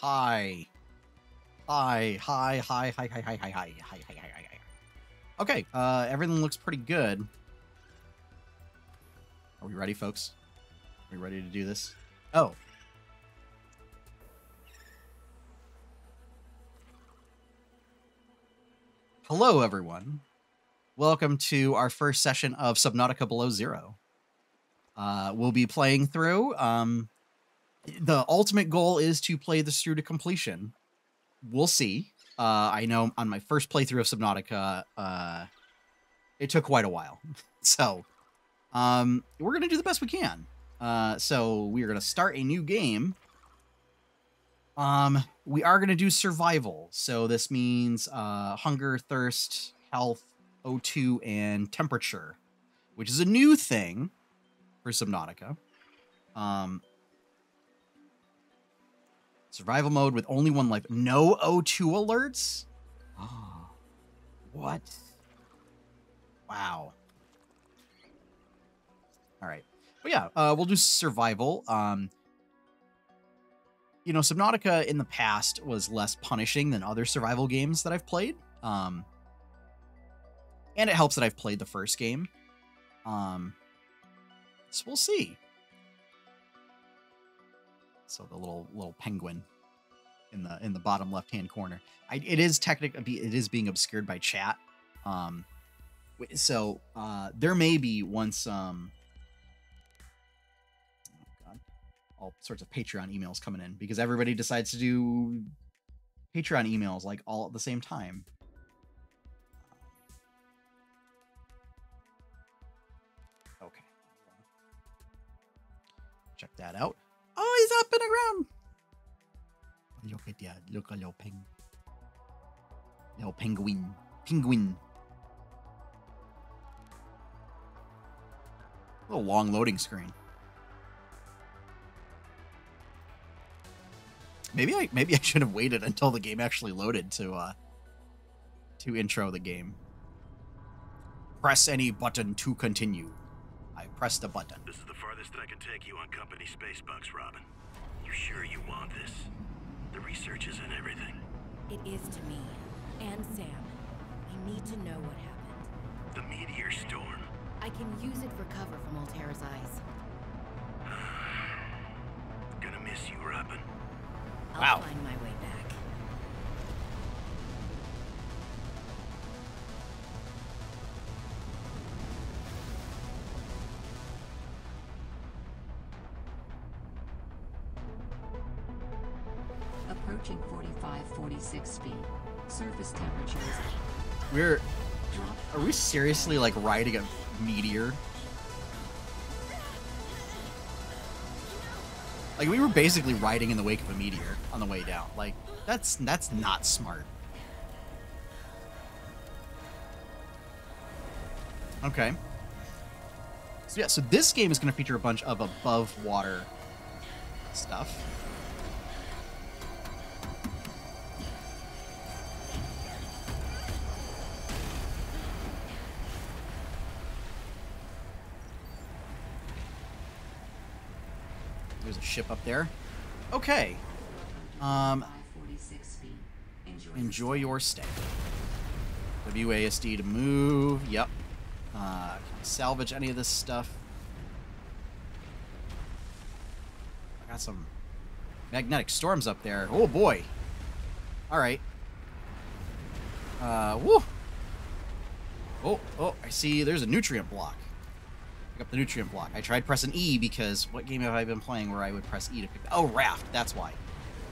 Hi. Hi. Hi. Hi. Hi. Hi. Hi. Hi. Hi. Hi. Hi. Hi. Hi. Hi. Okay. Everything looks pretty good. Are we ready, folks? Are we ready to do this? Oh. Hello, everyone. Welcome to our first session of Subnautica Below Zero. We'll be playing through. The ultimate goal is to play this through to completion. We'll see. I know on my first playthrough of Subnautica, it took quite a while. So, we're going to do the best we can. So we are going to start a new game. We are going to do survival. So this means hunger, thirst, health, O2, and temperature, which is a new thing for Subnautica. Survival mode with only one life. No O2 alerts? Oh, what? Wow. All right. But yeah, we'll do survival. You know, Subnautica in the past was less punishing than other survival games that I've played. And it helps that I've played the first game. So we'll see. So the little penguin in the bottom left-hand corner. It is being obscured by chat. So there may be once all sorts of Patreon emails coming in because everybody decides to do Patreon emails like all at the same time. Okay. Check that out. Oh, he's up and around. Look at that. Look at little penguin. Penguin. A little long loading screen. Maybe I should have waited until the game actually loaded to intro the game. Press any button to continue. I pressed the button. This is the farthest that I can take you on company space bucks, Robin. You sure you want this? The research is in everything. It is to me and Sam. I need to know what happened. The meteor storm. I can use it for cover from Altera's eyes. Gonna miss you, Robin. I'll find my way back. Approaching 46 feet. Surface temperatures. Are we seriously like riding a meteor? Like we were basically riding in the wake of a meteor on the way down. Like that's not smart. Okay. So yeah, so this game is going to feature a bunch of above water stuff. There's a ship up there. Okay. Enjoy your stay. WASD to move. Yep. Can I salvage any of this stuff? I got some magnetic storms up there. Oh boy. Alright. Woo. Oh, I see there's a nutrient block. Pick up the nutrient block. I tried pressing E because what game have I been playing where I would press E to pick... Oh, Raft. That's why.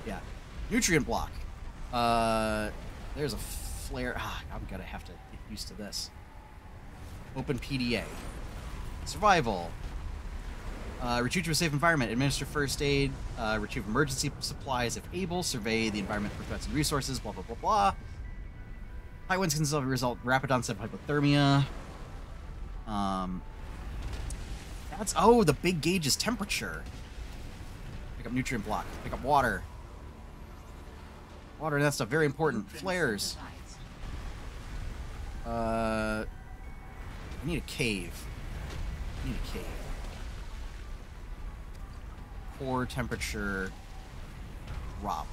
Yeah. Nutrient block. There's a flare. I'm gonna have to get used to this. Open PDA. Survival. Retreat to a safe environment. Administer first aid. Retrieve emergency supplies if able. Survey the environment for threats and resources. Blah, blah, blah, blah. High winds can result in rapid onset of hypothermia. That's... Oh, the big gauge is temperature. Pick up nutrient block. Pick up water. Water and that stuff. Very important. Flares. I need a cave. I need a cave. Core temperature drop.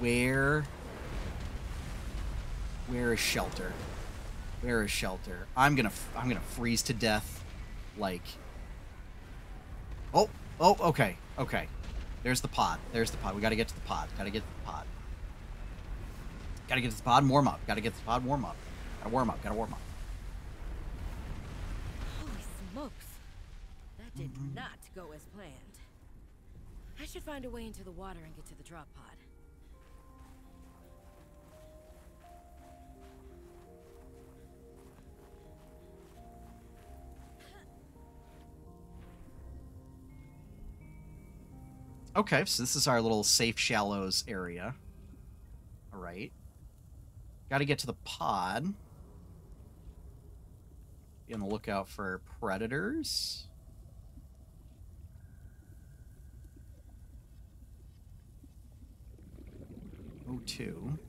Where is shelter? Where is shelter? I'm gonna freeze to death. Like. Oh, okay. There's the pod. We gotta get to the pod. Gotta get to the pod. And warm up. Gotta warm up. Holy smokes. That did not go as planned. I should find a way into the water and get to the drop pod. Okay, so this is our little safe shallows area. All right. Got to get to the pod. Be on the lookout for predators. O2.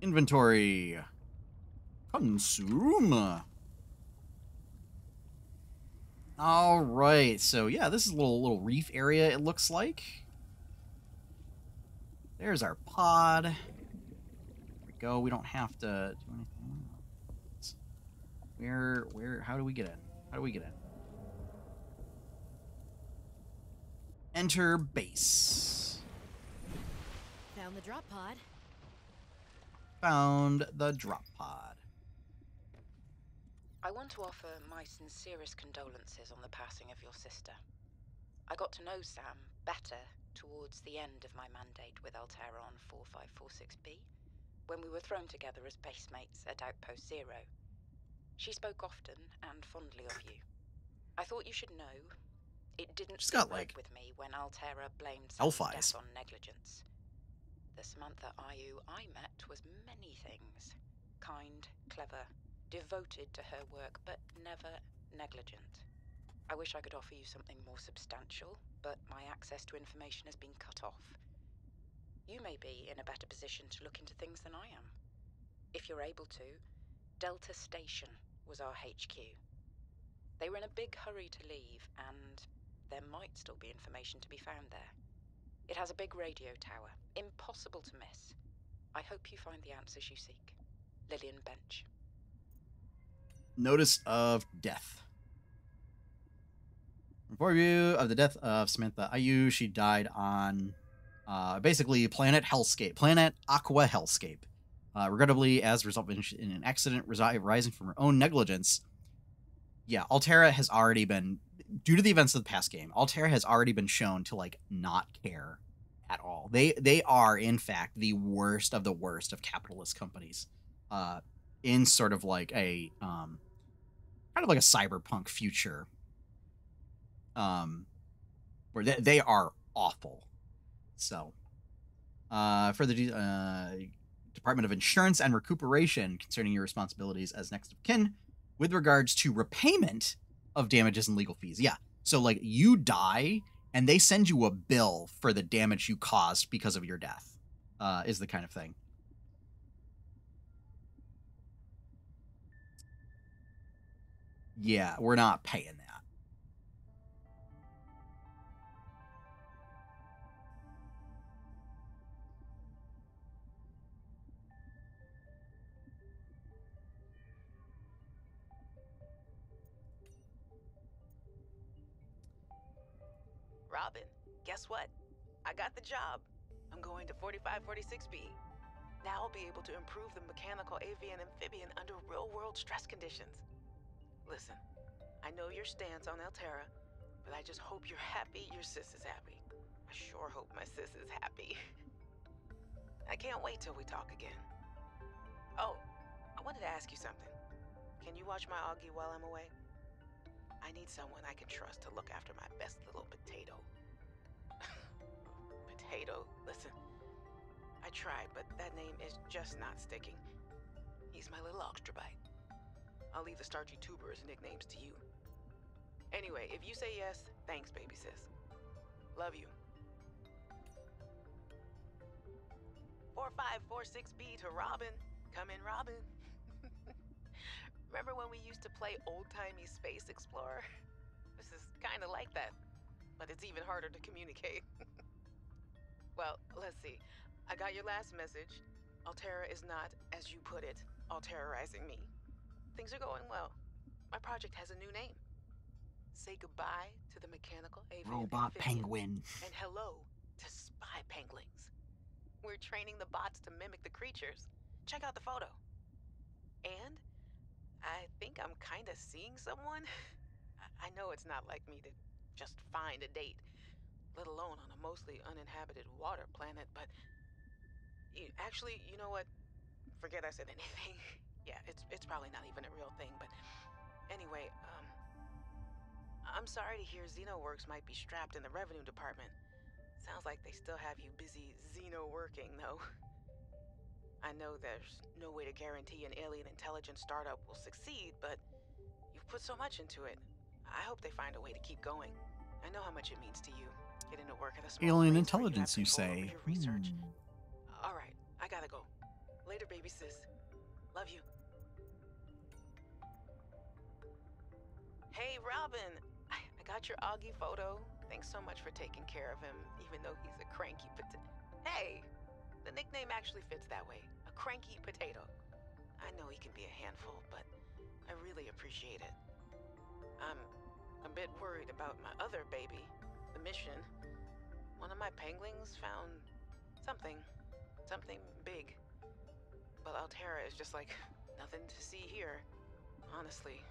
Inventory. Consume. All right, so yeah, this is a little reef area. It looks like. There's our pod. There we go. We don't have to do anything. Where? How do we get in? Enter base. Found the drop pod. Found the drop pod. I want to offer my sincerest condolences on the passing of your sister. I got to know Sam better towards the end of my mandate with Altera on 4546B, when we were thrown together as basemates at Outpost Zero. She spoke often and fondly of you. I thought you should know it didn't She's got, sit right like, with me when Altera blamed elf Sam's eyes. death on negligence. The Samantha Ayu I met was many things. Kind, clever, devoted to her work, but never negligent. I wish I could offer you something more substantial, but my access to information has been cut off. You may be in a better position to look into things than I am. If you're able to, Delta Station was our HQ. They were in a big hurry to leave, and there might still be information to be found there. It has a big radio tower, impossible to miss. I hope you find the answers you seek. Lillian Bench. Notice of death. Report review of the death of Samantha Ayu. She died on basically planet Aqua Hellscape. Regrettably, as a result of an accident arising from her own negligence. Yeah, Altera has already been, due to the events of the past game, Altera has already been shown to, like, not care at all. They are, in fact, the worst of capitalist companies. In sort of like a kind of like a cyberpunk future, where they are awful. So, for the Department of Insurance and Recuperation concerning your responsibilities as next of kin with regards to repayment of damages and legal fees. Yeah, so like you die and they send you a bill for the damage you caused because of your death, is the kind of thing. Yeah, we're not paying that. Robin, guess what? I got the job. I'm going to 4546B. Now I'll be able to improve the mechanical avian amphibian under real-world stress conditions. Listen, I know your stance on Altera, but I just hope you're happy your sis is happy. I sure hope my sis is happy. I can't wait till we talk again. Oh, I wanted to ask you something. Can you watch my Augie while I'm away? I need someone I can trust to look after my best little potato. Potato, listen. I tried, but that name is just not sticking. He's my little Oxtrabite. I'll leave the starchy tuber as nicknames to you. Anyway, if you say yes, thanks, baby sis. Love you. 4546B to Robin. Come in, Robin. Remember when we used to play old-timey Space Explorer? This is kind of like that, but it's even harder to communicate. Well, let's see. I got your last message. Altera is not, as you put it, alterrorizing me. Things are going well. My project has a new name. Say goodbye to the mechanical avian Robot amphibian, penguin. and hello to spy penguins. We're training the bots to mimic the creatures. Check out the photo. And I think I'm kind of seeing someone. I know it's not like me to just find a date, let alone on a mostly uninhabited water planet, but actually, you know what? Forget I said anything. Yeah, it's probably not even a real thing, but anyway, I'm sorry to hear XenoWorks might be strapped in the revenue department. Sounds like they still have you busy Xeno working, though. I know there's no way to guarantee an alien intelligence startup will succeed, but you've put so much into it. I hope they find a way to keep going. I know how much it means to you, getting to work at a small Alien place where intelligence, you have control over say? your research. All right, I gotta go. Later, baby sis. Love you. Hey, Robin. I got your Augie photo. Thanks so much for taking care of him, even though he's a cranky potato. Hey, the nickname actually fits that way. A cranky potato. I know he can be a handful, but I really appreciate it. I'm a bit worried about my other baby, the mission. One of my penguins found something big. But Altera is just like, nothing to see here. Honestly,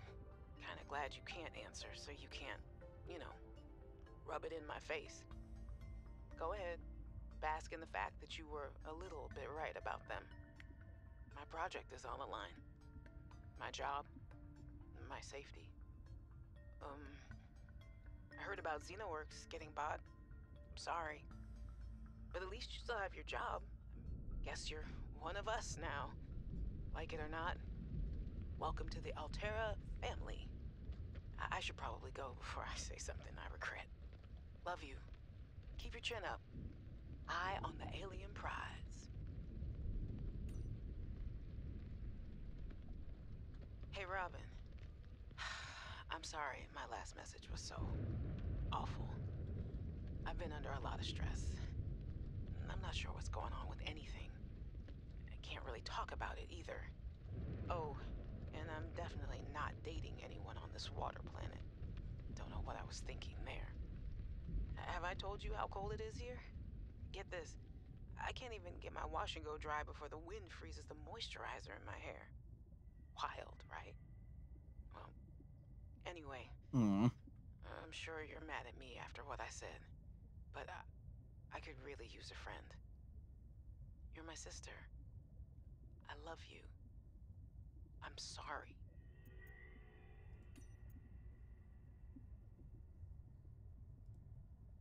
kinda glad you can't answer, so you can't, rub it in my face. Go ahead, bask in the fact that you were a little bit right about them. My project is on the line. My job, my safety. I heard about XenoWorks getting bought. I'm sorry. But at least you still have your job. Guess you're one of us now. Like it or not, welcome to the Altera family. I should probably go before I say something I regret. Love you. Keep your chin up. Eye on the alien prize. Hey, Robin. I'm sorry my last message was so awful. I've been under a lot of stress. I'm not sure what's going on with anything. I can't really talk about it either. Oh, and I'm definitely not dating anyone on this water planet. Don't know what I was thinking there. Have I told you how cold it is here? Get this. I can't even get my wash and go dry before the wind freezes the moisturizer in my hair. Wild, right? Well, anyway, I'm sure you're mad at me after what I said, but I could really use a friend. You're my sister. I love you. I'm sorry.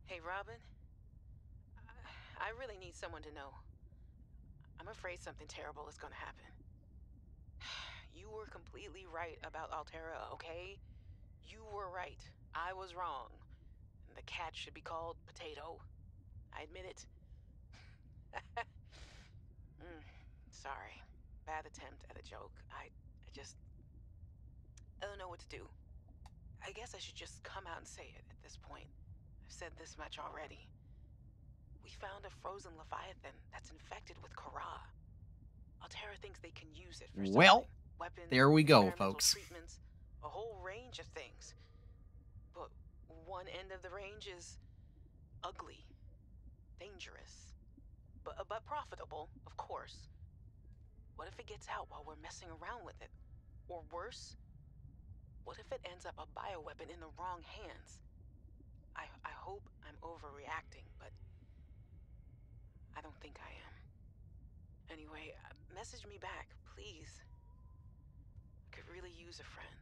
Hey, Robin. I really need someone to know. I'm afraid something terrible is gonna happen. You were completely right about Altera, okay? You were right. I was wrong. The cat should be called Potato. I admit it. Sorry. Bad attempt at a joke. I don't know what to do. I guess I should just come out and say it at this point. I've said this much already. We found a frozen Leviathan that's infected with Kara. Altera thinks they can use it for something. Well, Weapons, there we go, experimental folks. treatments, a whole range of things. But one end of the range is ugly, dangerous, but profitable, of course. What if it gets out while we're messing around with it? Or worse, what if it ends up a bioweapon in the wrong hands? I hope I'm overreacting, but I don't think I am. Anyway, message me back, please. I could really use a friend.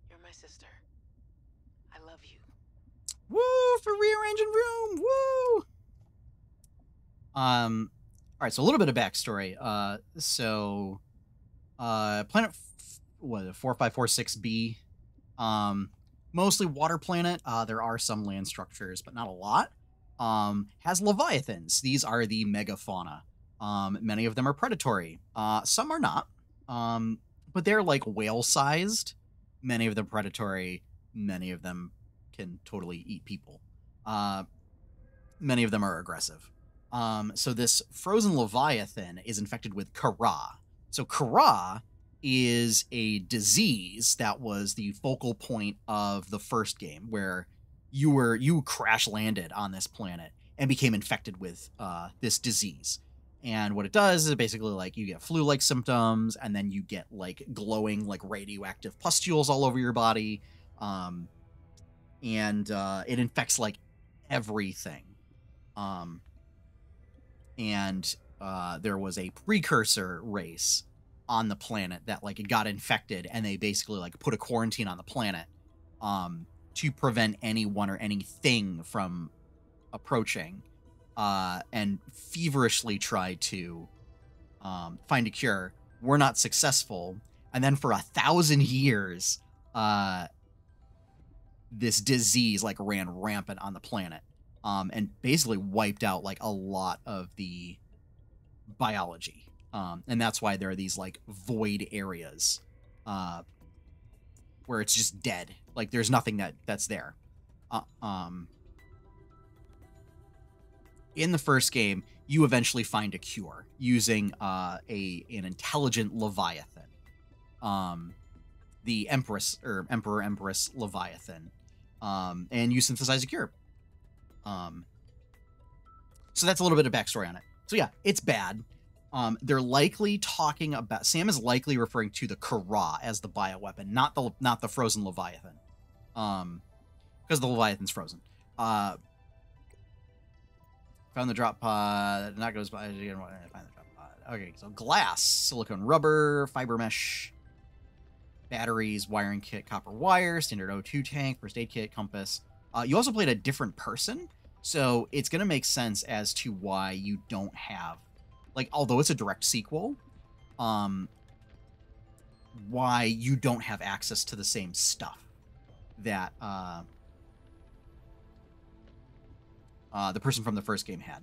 You're my sister. I love you. Woo for rearranging room. Woo. All right. So a little bit of backstory. Planet 4546b. Mostly water planet. There are some land structures, but not a lot. Has leviathans. These are the megafauna. Many of them are predatory. Some are not. but they're like whale-sized. Many of them predatory. Many of them can totally eat people. Many of them are aggressive. So this frozen leviathan is infected with Kara. So Kara is a disease that was the focal point of the first game, where you crash landed on this planet and became infected with this disease. And what it does is basically like you get flu-like symptoms, and then you get like glowing like radioactive pustules all over your body, and it infects like everything. And there was a precursor race on the planet that like it got infected, and they basically like put a quarantine on the planet to prevent anyone or anything from approaching, and feverishly try to find a cure. Were not successful, and then for 1,000 years this disease like ran rampant on the planet, and basically wiped out like a lot of the biology. And that's why there are these like void areas where it's just dead. Like there's nothing that's there. In the first game, you eventually find a cure using an intelligent Leviathan. The Emperor-Empress Leviathan. And you synthesize a cure. So that's a little bit of backstory on it. So yeah, it's bad. They're likely talking about... Sam is likely referring to the Kara as the bioweapon, not the frozen Leviathan. Because the Leviathan's frozen. Found the drop pod. Not goes by. Find the drop pod. Okay, so glass, silicone rubber, fiber mesh, batteries, wiring kit, copper wire, standard O2 tank, first aid kit, compass. You also played a different person, so it's going to make sense as to why you don't have, like, although it's a direct sequel, why you don't have access to the same stuff that the person from the first game had.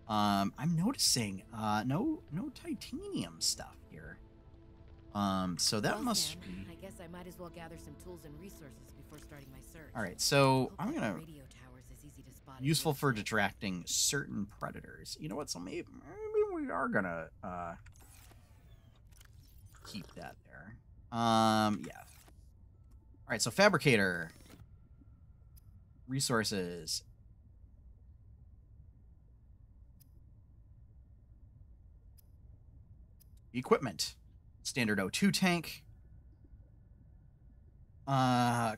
I'm noticing no titanium stuff here. So that must be... I guess I might as well gather some tools and resources before starting my search. All right, so I'm gonna... Radio towers is easy to spot. Useful for distracting certain predators. You know what? So maybe we are gonna keep that there. Yeah. All right, so fabricator, resources. Equipment, standard O2 tank.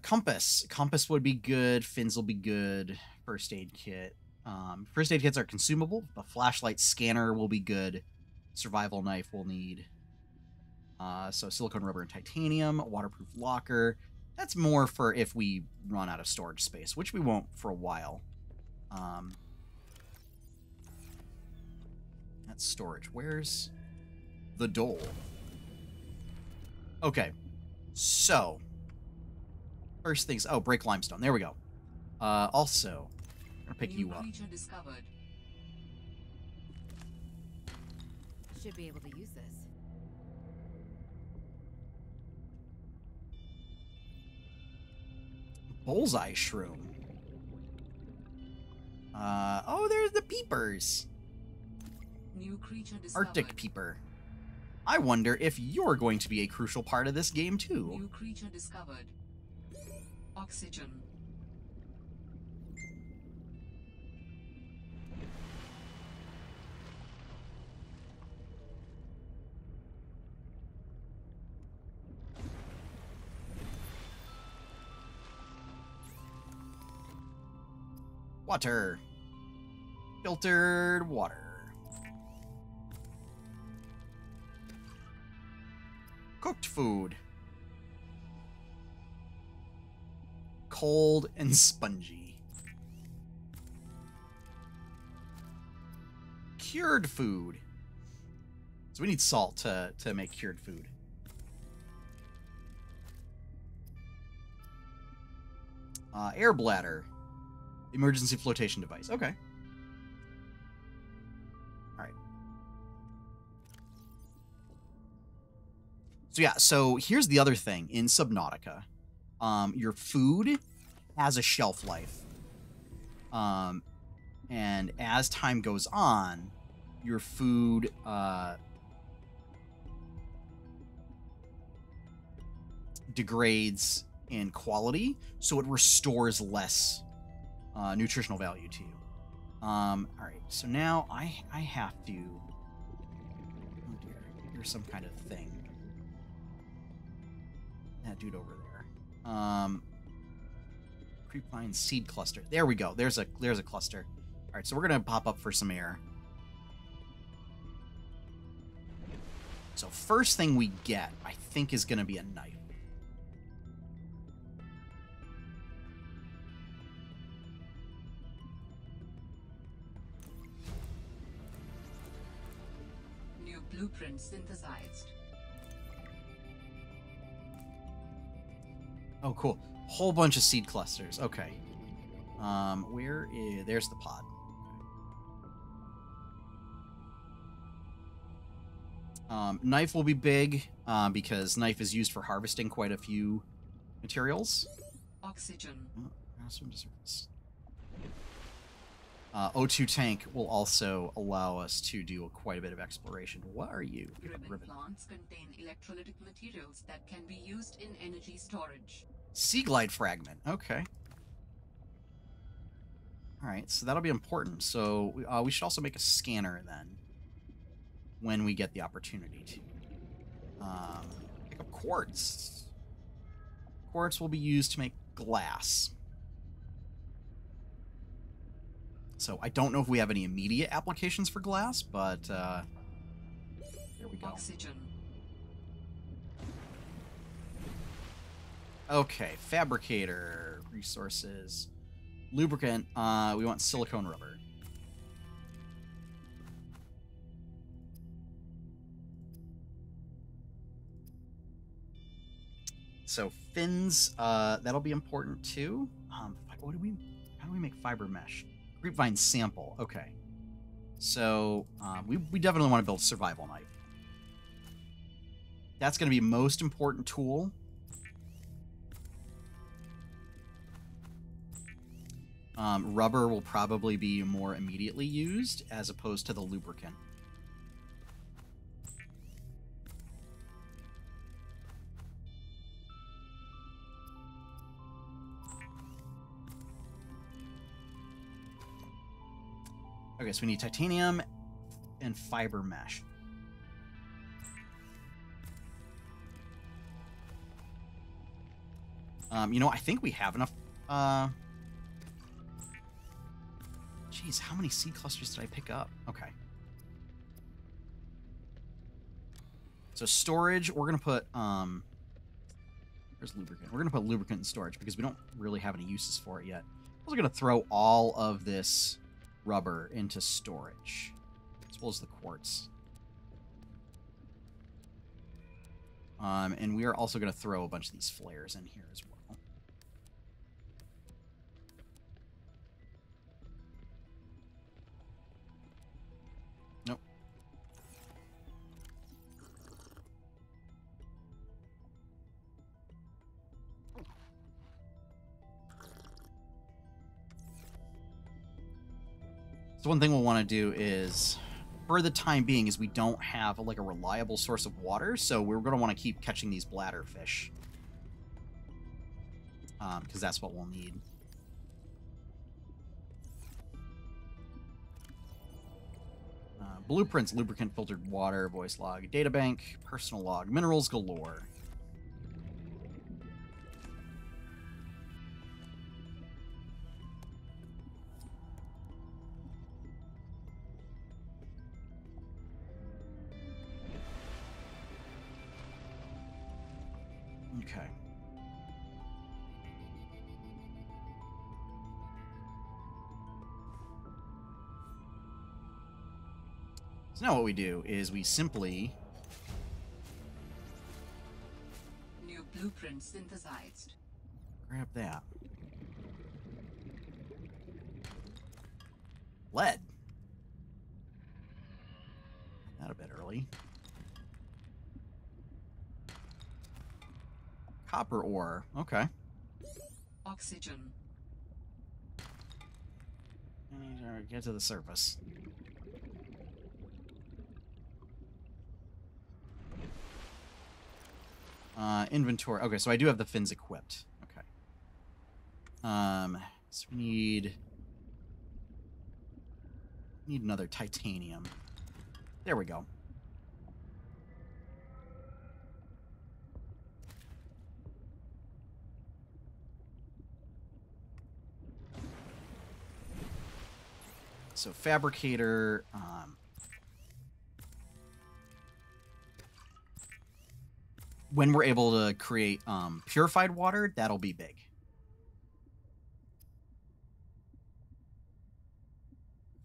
Compass would be good. Fins will be good. First aid kit. First aid kits are consumable. The flashlight scanner will be good. Survival knife we'll need. So silicone rubber and titanium. Waterproof locker. That's more for if we run out of storage space, which we won't for a while. That's storage. Where's the door? Okay, so first things... Oh, break limestone. There we go. Also, I'm gonna pick you up. Discovered. Should be able to use this. Bullseye shroom. Oh, there's the peepers. New creature discovered. Arctic peeper. I wonder if you're going to be a crucial part of this game too. New creature discovered. Oxygen. Water. Filtered water. Cooked food. Cold and spongy. Cured food. So we need salt to make cured food. Air bladder. Emergency flotation device. Okay. Alright. So yeah, so here's the other thing in Subnautica. Your food has a shelf life. And as time goes on, your food degrades in quality, so it restores less nutritional value to you. All right, so now I have to. Oh dear, here's some kind of thing. That dude over there. Creepvine seed cluster. There we go. There's a cluster. All right, so we're gonna pop up for some air. So first thing we get, I think, is gonna be a knife. New blueprint synthesized. Oh, cool. Whole bunch of seed clusters. Okay. Where is... There's the pod. Knife will be big, because knife is used for harvesting quite a few materials. Oxygen. O2 tank will also allow us to do quite a bit of exploration. What are you? Ribbon plants contain electrolytic materials that can be used in energy storage. Sea glide fragment. Okay. All right, so that'll be important. So we should also make a scanner then, when we get the opportunity to. Pick up quartz. Quartz will be used to make glass. So I don't know if we have any immediate applications for glass, but there we go. Oxygen. Okay, fabricator resources, lubricant. We want silicone rubber. So fins, that'll be important too. How do we make fiber mesh? Grapevine sample. Okay. So we definitely want to build a survival knife. That's going to be most important tool. Rubber will probably be more immediately used as opposed to the lubricant. Okay, so we need titanium and fiber mesh. You know, I think we have enough. Jeez, how many seed clusters did I pick up? Okay. So storage, we're gonna put where's lubricant? We're gonna put lubricant in storage because we don't really have any uses for it yet. We're gonna throw all of this rubber into storage, as well as the quartz. And we are also going to throw a bunch of these flares in here as well. Nope. So one thing we'll want to do is, for the time being, is we don't have like a reliable source of water, so we're going to want to keep catching these bladder fish, because that's what we'll need. Blueprints, lubricant, filtered water, voice log, databank, personal log, minerals galore. Okay. So now what we do is we simply... New blueprint synthesized. grab that. Lead. Not a bit early. Copper ore. Okay. Oxygen. Get to the surface. Inventory. Okay, so I do have the fins equipped. Okay. So we need another titanium. There we go. So fabricator, when we're able to create purified water, that'll be big.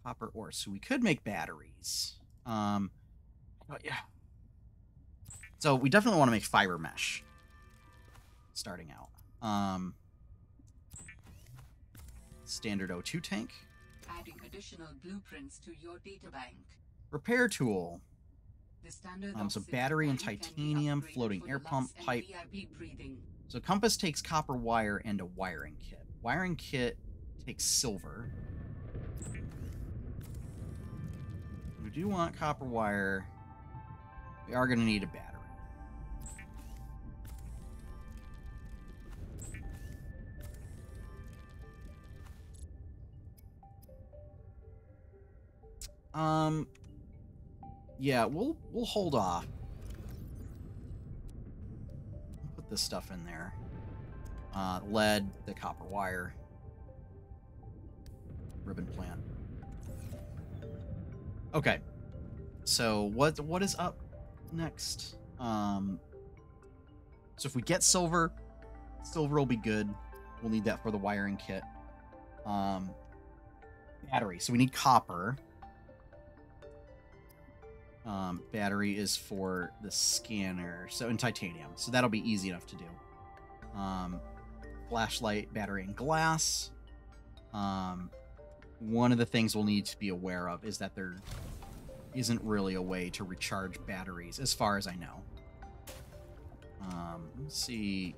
Copper ore. So we could make batteries. Oh, yeah. So we definitely want to make fiber mesh. Starting out. Standard O2 tank. Adding additional blueprints to your databank. Repair tool. The standard So oxygen battery and tank can be titanium, upgraded floating for air pump, deluxe and pipe. VIP breathing. So compass takes copper wire and a wiring kit. Wiring kit takes silver. We do want copper wire. We are going to need a battery. Yeah, we'll hold off. Put this stuff in there. Lead, the copper wire, ribbon plant. Okay. So what is up next? So if we get silver will be good. We'll need that for the wiring kit. Battery. So we need copper. Battery is for the scanner. So in titanium. So that'll be easy enough to do. Flashlight, battery, and glass. One of the things we'll need to be aware of is that there isn't really a way to recharge batteries, as far as I know. Let's see.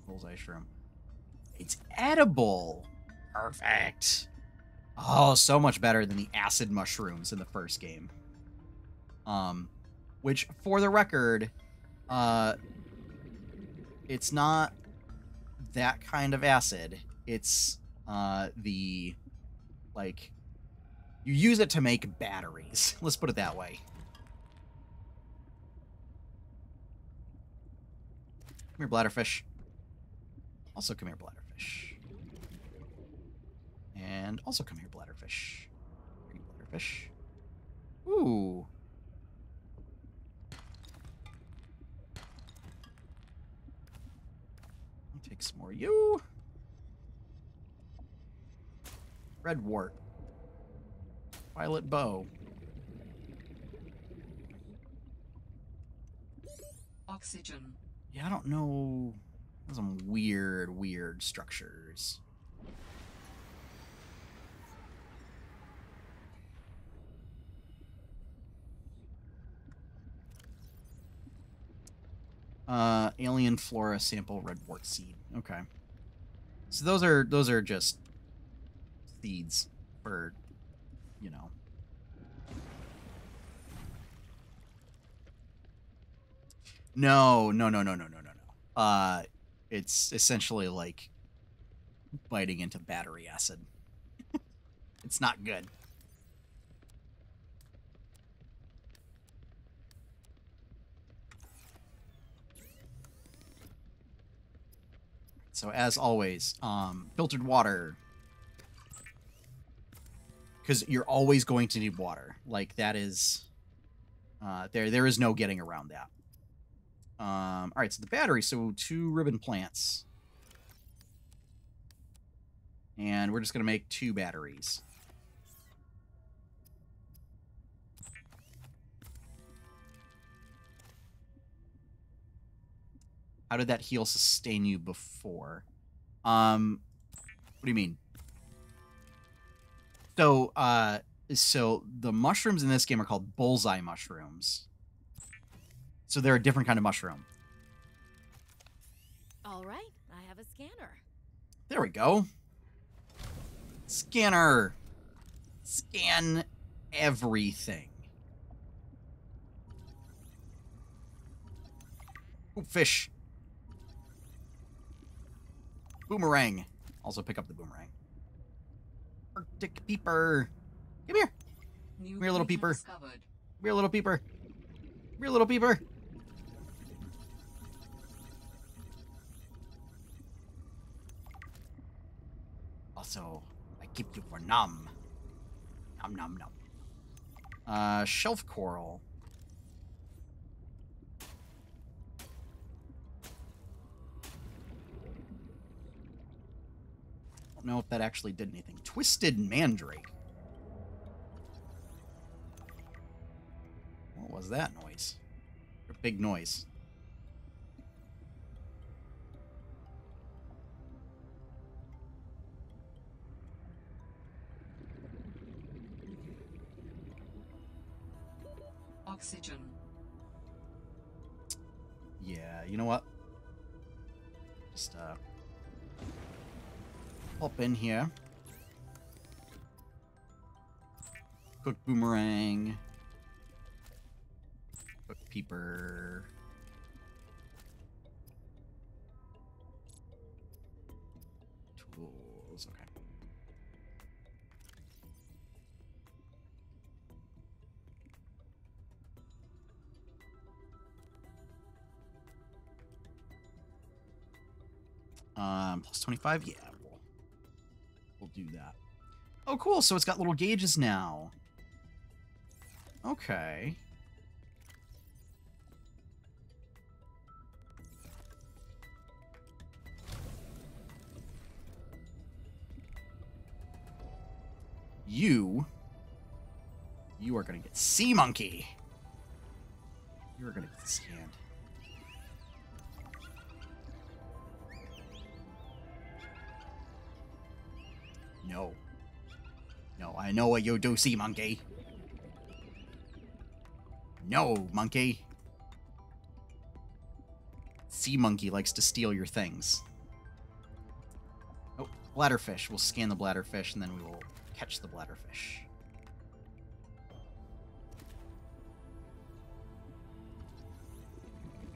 Bullseye shrimp. It's edible. Perfect. Oh, so much better than the acid mushrooms in the first game. Which, for the record, it's not that kind of acid. It's the, like, you use it to make batteries. Let's put it that way. Come here, bladderfish. Also come here, bladderfish. And also come here, bladderfish. Here, bladderfish. Ooh. I'll take some more of you. Red wart. Violet bow. Oxygen. Yeah, I don't know. Some weird structures. Alien flora sample red wart seed. Okay. So those are just seeds for, you know. No. It's essentially like biting into battery acid. It's not good. So as always, filtered water. Because you're always going to need water. Like, that is... there is no getting around that. Alright, so the battery. So 2 ribbon plants. And we're just going to make 2 batteries. How did that heal sustain you before? What do you mean? So, so the mushrooms in this game are called bullseye mushrooms. So they're a different kind of mushroom. All right, I have a scanner. There we go. Scanner. Scan everything. Ooh, fish. Boomerang. Also pick up the boomerang. Arctic peeper. Come here. New Come here, little data peeper. discovered. Come here, little peeper. Come here, little peeper. Also, I keep you for nom. Nom nom nom. Shelf coral. Don't know if that actually did anything. Twisted mandrake. What was that noise? A big noise. Oxygen. Yeah, you know what? Just hop in here. Cook boomerang. Cook peeper. Tools, okay. Plus 25, yeah, we'll do that. Oh, cool, so it's got little gauges now. Okay. You are gonna get sea monkey. You are gonna get scanned. No. No, I know what you do, sea monkey. No, monkey. Sea monkey likes to steal your things. Oh, bladderfish. We'll scan the bladderfish, and then we will catch the bladderfish.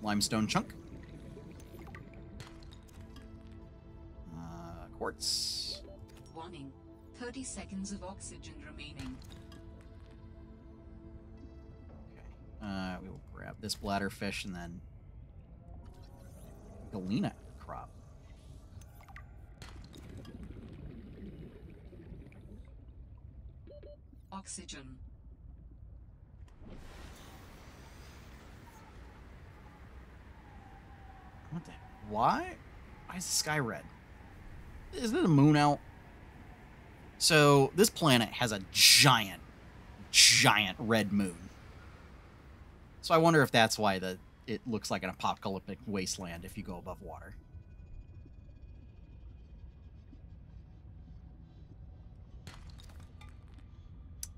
Limestone chunk. Quartz. Warning. 30 seconds of oxygen remaining. Okay. We will grab this bladderfish and then Galena crop. Oxygen. What the? Why? Why is the sky red? Isn't it a moon out? So this planet has a giant red moon. So I wonder if that's why it looks like an apocalyptic wasteland if you go above water.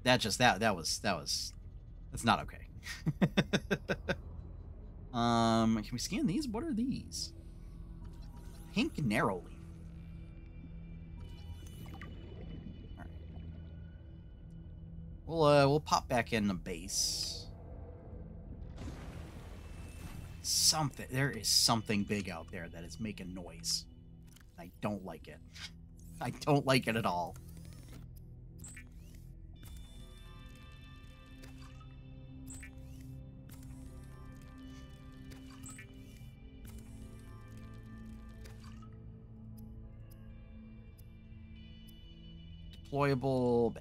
That's not okay. Can we scan these? What are these? Pink narrow leaf. All right. We'll pop back in the base. There is something big out there that is making noise. I don't like it. I don't like it at all. Deployable.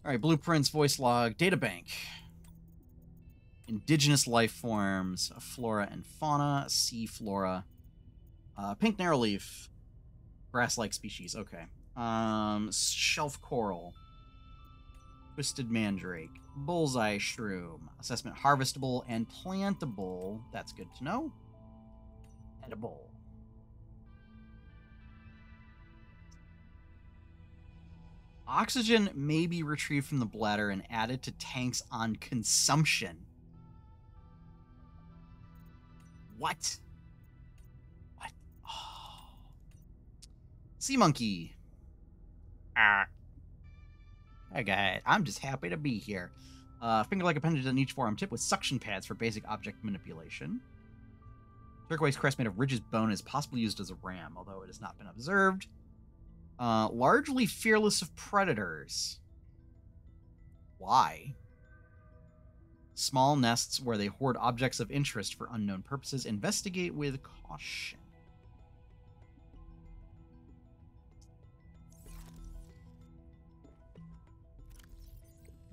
All right, blueprints, voice log, databank. Indigenous life forms, flora and fauna, sea flora. Pink narrowleaf, grass-like species. Okay. Shelf coral, twisted mandrake, bullseye shroom. Assessment harvestable and plantable. That's good to know. Edible. Oxygen may be retrieved from the bladder and added to tanks on consumption. What? What? Oh. Sea monkey. Hey guys, I'm just happy to be here. Finger-like appendage on each forearm tip with suction pads for basic object manipulation. Turquoise crest made of ridge's bone is possibly used as a ram, although it has not been observed. Largely fearless of predators. Why? Small nests where they hoard objects of interest for unknown purposes. Investigate with caution.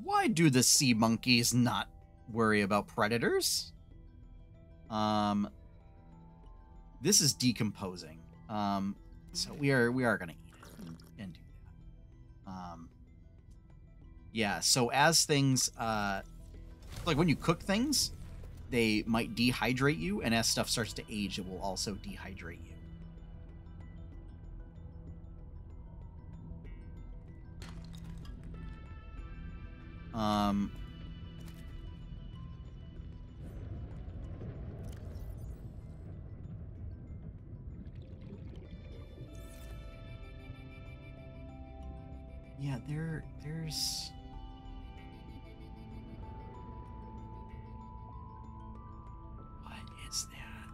Why do the sea monkeys not worry about predators? This is decomposing. So we are gonna eat it and do that. Yeah, so as things like when you cook things, they might dehydrate you, and as stuff starts to age, it will also dehydrate you. Yeah, there's... What is that?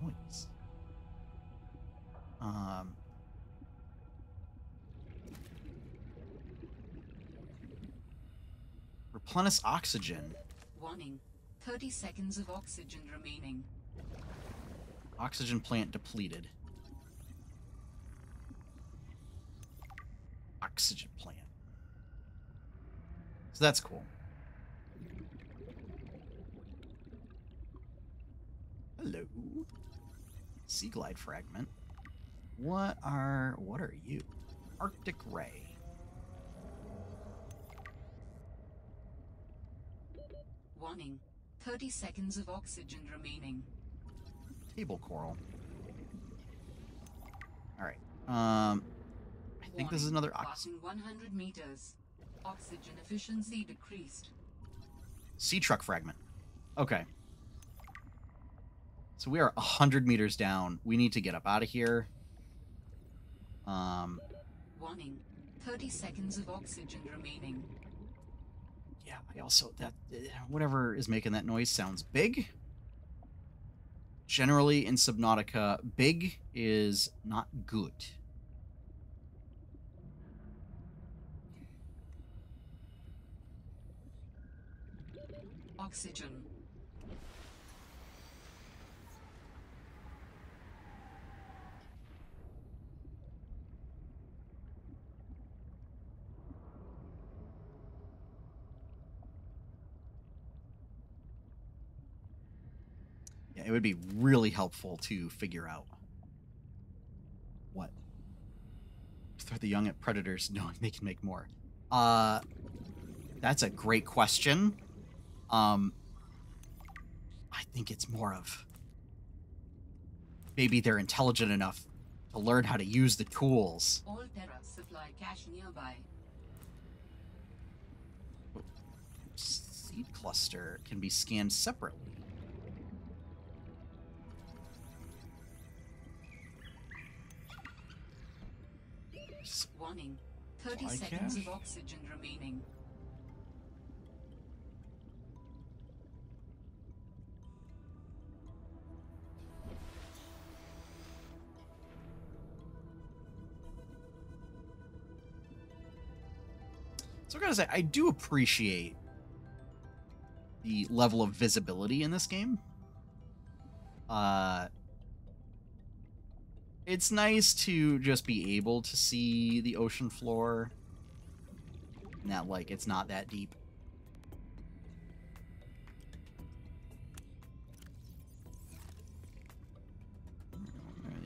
Noise. Replenish oxygen. Warning. 30 seconds of oxygen remaining. Oxygen plant depleted. Oxygen plant. So that's cool. Hello. Sea glide fragment. What are you? Arctic ray. Warning. 30 seconds of oxygen remaining. Table coral. All right. I think this is another Passing 100 meters. Oxygen efficiency decreased. sea truck fragment. Okay. So we are 100 meters down. We need to get up out of here. Warning. 30 seconds of oxygen remaining. Yeah, I also that whatever is making that noise sounds big. Generally in Subnautica, big is not good. Oxygen. Yeah, it would be really helpful to figure out what. Throw the young at predators, knowing they can make more. That's a great question. I think it's more of maybe they're intelligent enough to learn how to use the tools. All Terra supply cache nearby. Seed cluster can be scanned separately. Warning. 30 Supply seconds cache? of oxygen remaining. So I gotta say, I do appreciate the level of visibility in this game. It's nice to just be able to see the ocean floor. And that, like, it's not that deep.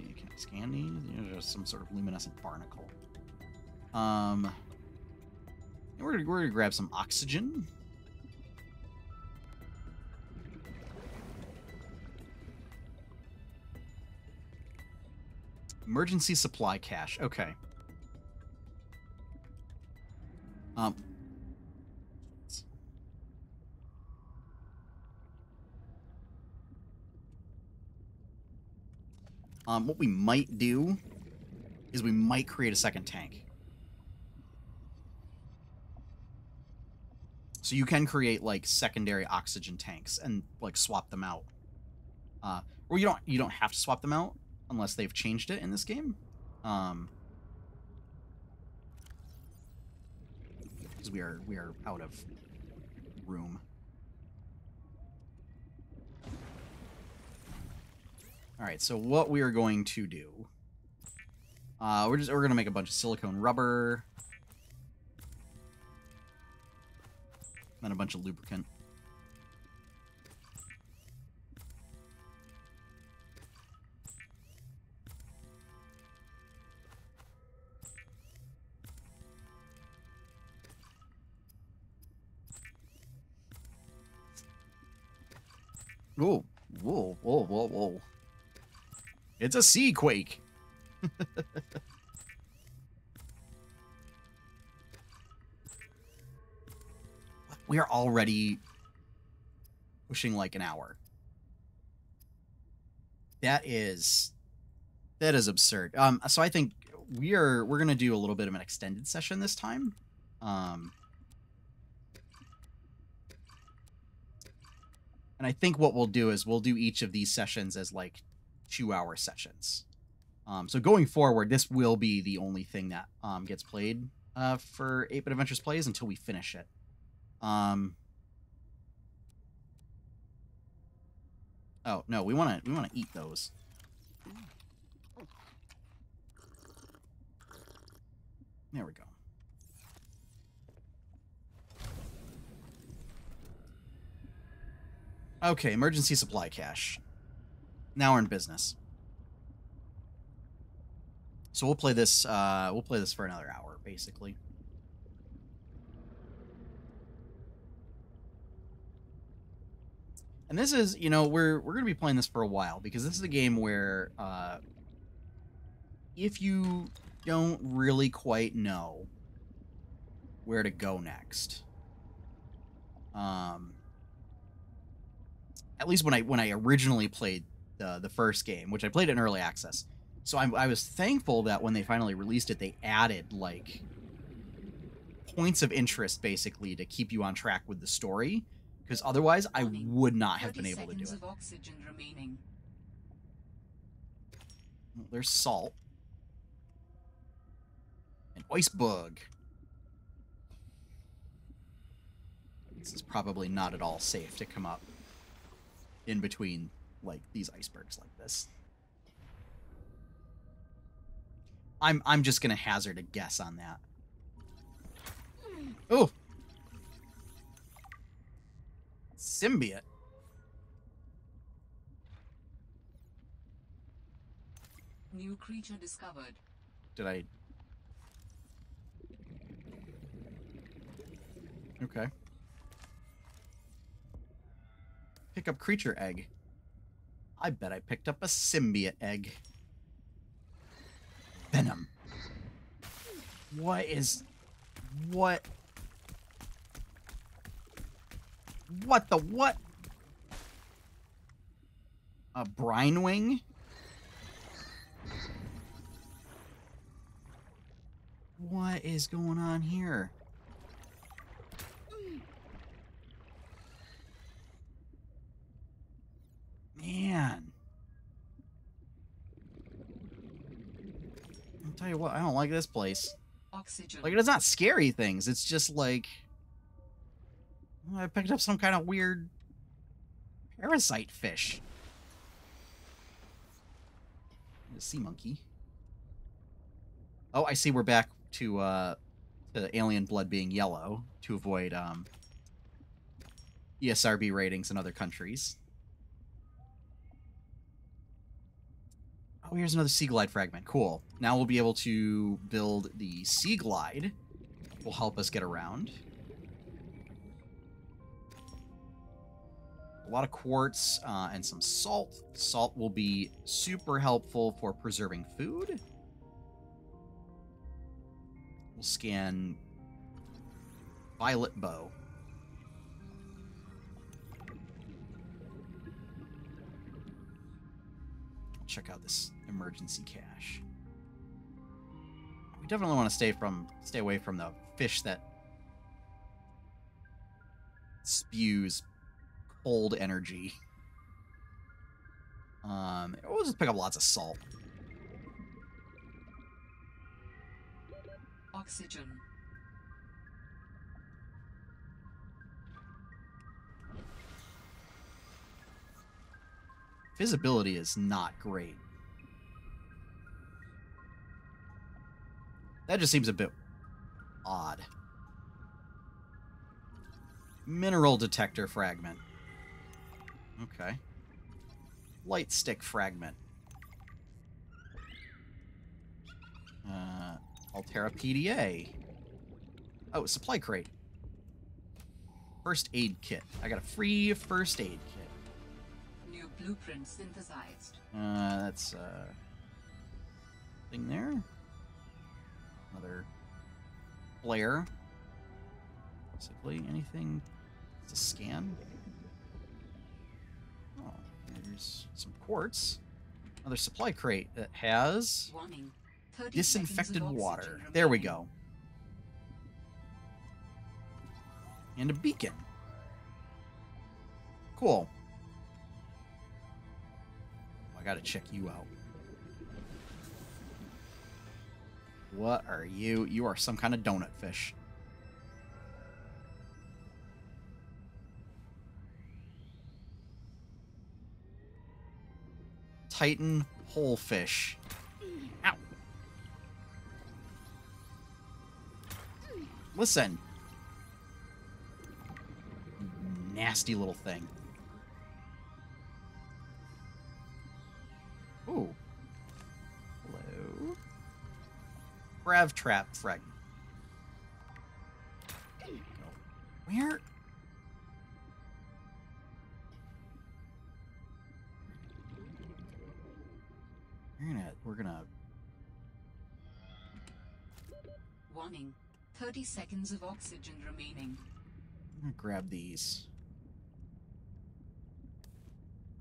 You can't scan these. There's just some sort of luminescent barnacle. We're gonna grab some oxygen. Emergency supply cache. Okay. What we might do is we might create a second tank. So you can create like secondary oxygen tanks and like swap them out. Or you don't have to swap them out unless they've changed it in this game. Because we are out of room. All right, so what we are going to do, we're gonna make a bunch of silicone rubber, then a bunch of lubricant. Whoa, whoa, whoa, whoa, whoa. It's a sea quake. We are already pushing like an hour. That is absurd. So I think we're gonna do a little bit of an extended session this time. And I think what we'll do is we'll do each of these sessions as like 2-hour sessions. So going forward, this will be the only thing that gets played for 8-Bit Adventures Plays until we finish it. Oh no, we wanna eat those. There we go. Okay, emergency supply cache. Now we're in business. So we'll play this for another hour, basically. And this is, you know, we're going to be playing this for a while because this is a game where if you don't really quite know where to go next, at least when I originally played the first game, which I played in early access. So I was thankful that when they finally released it, they added like points of interest basically to keep you on track with the story, because otherwise I would not have been able to do it. Well, there's salt. An ice bug. This is probably not at all safe to come up in between like these icebergs like this. I'm just gonna hazard a guess on that. Oh, symbiote. New creature discovered. Did I? Okay. Pick up creature egg. I bet I picked up a symbiote egg. Venom. What? What the what? A brine wing? What is going on here? Man. I'll tell you what, I don't like this place. Oxygen. Like, it's not scary things. It's just like... I picked up some kind of weird parasite fish. The sea monkey. Oh, I see we're back to alien blood being yellow to avoid ESRB ratings in other countries. Oh, here's another Sea Glide fragment. Cool. Now we'll be able to build the Sea Glide. Will help us get around. A lot of quartz and some salt. Salt will be super helpful for preserving food. We'll scan violet bow. check out this emergency cache. We definitely want to stay away from the fish that spews cold energy. We'll just pick up lots of salt. Oxygen. Visibility is not great. That just seems a bit odd. Mineral detector fragment. Okay. Light stick fragment. Altera PDA. Oh, supply crate. First aid kit. I got a free first aid kit. New blueprint synthesized. That's thing there. Another flare. Basically, anything to scan. Oh, there's some quartz. Another supply crate that has Warning. 30 disinfected seconds of water. oxygen There we remaining. go. And a beacon. Cool. I gotta check you out. What are you? You are some kind of donut fish. Titan whole fish. Ow. Listen. Nasty little thing. Ooh. Hello. Grav trap fragment. There you go. Where? We're gonna. Warning. 30 seconds of oxygen remaining. I'm gonna grab these.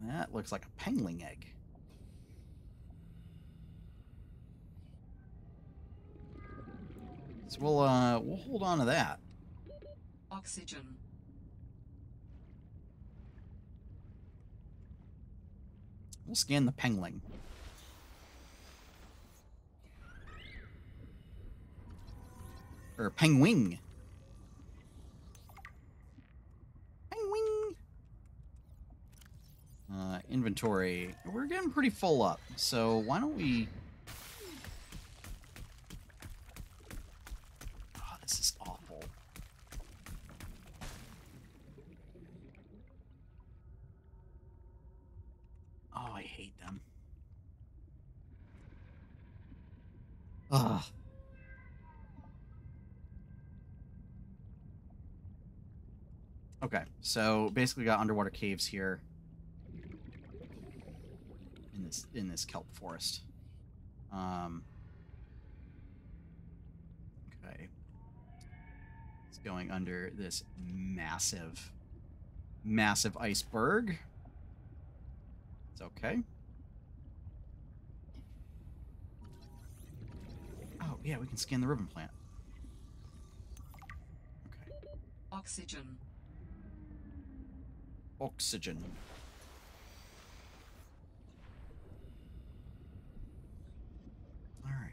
That looks like a pangling egg. So we'll hold on to that. Oxygen. We'll scan the pangling. Or penguin. Penguin. Inventory. We're getting pretty full up, so why don't we... Oh, this is awful. Oh, I hate them. Ugh. Okay, so basically got underwater caves here in this kelp forest. Okay. It's going under this massive iceberg. It's okay. Oh, yeah, we can scan the ribbon plant. Okay. Oxygen. Oxygen. All right.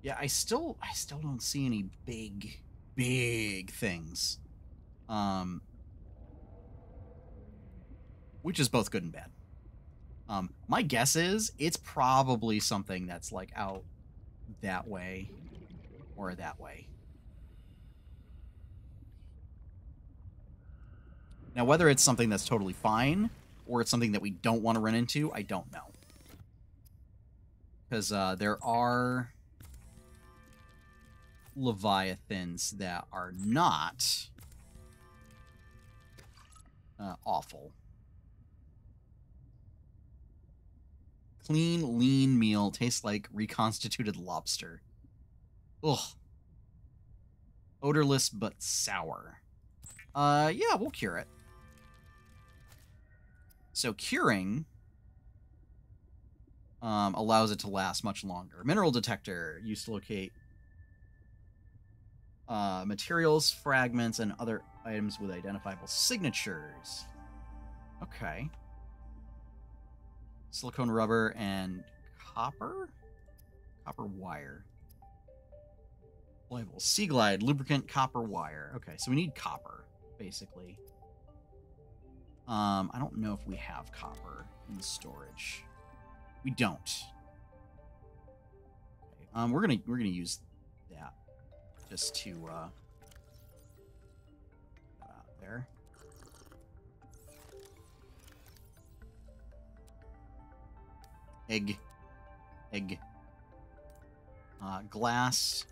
Yeah, I still don't see any big things. Which is both good and bad. My guess is it's probably something that's like out that way or that way. Now, whether it's something that's totally fine or it's something that we don't want to run into, I don't know. Because there are leviathans that are not awful. Clean, lean meal tastes like reconstituted lobster. Ugh. Odorless but sour. Yeah, we'll cure it. So curing allows it to last much longer. Mineral detector used to locate materials, fragments, and other items with identifiable signatures. Okay. Silicone rubber and copper? Copper wire. Label. Sea Glide, lubricant, copper wire. Okay, so we need copper, basically. I don't know if we have copper in storage. We don't. Okay, we're gonna use that just to put that out there. Egg. Glass.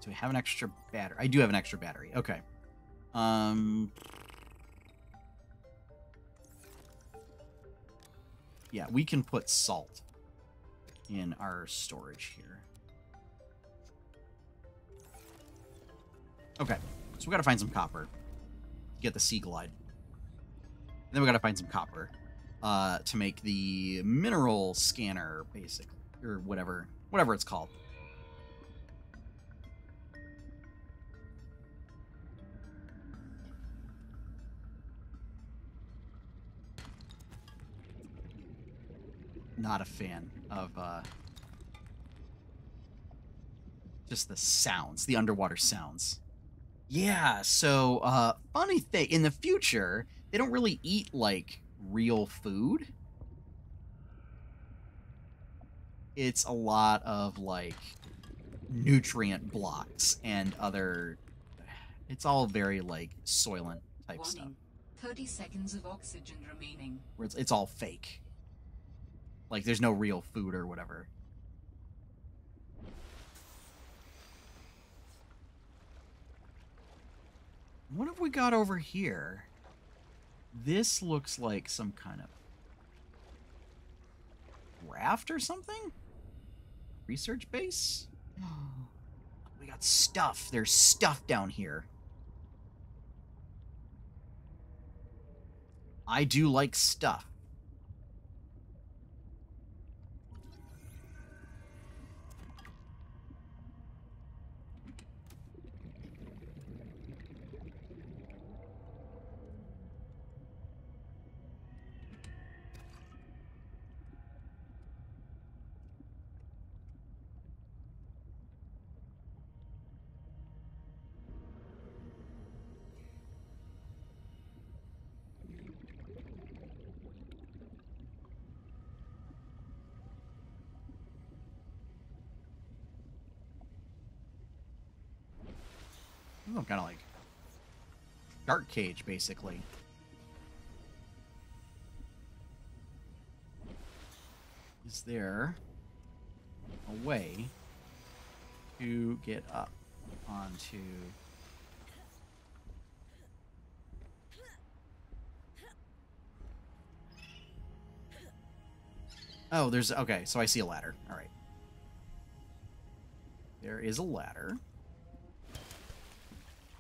Do we have an extra battery? I do have an extra battery. Okay. Yeah, we can put salt in our storage here. Okay, so we gotta find some copper to get the Sea Glide. And then we gotta find some copper to make the mineral scanner, basically, or whatever it's called. Not a fan of just the sounds, the underwater sounds. Yeah, so funny thing, in the future, they don't really eat like real food. It's a lot of like nutrient blocks and other, it's all very like Soylent type stuff. 30 seconds of oxygen remaining. Where it's all fake. Like, there's no real food or whatever. What have we got over here? This looks like some kind of raft or something? Research base? We got stuff. There's stuff down here. I do like stuff. Some kind of like shark cage, basically. Is there a way to get up onto... Oh, there's... Okay, so I see a ladder. All right. There is a ladder.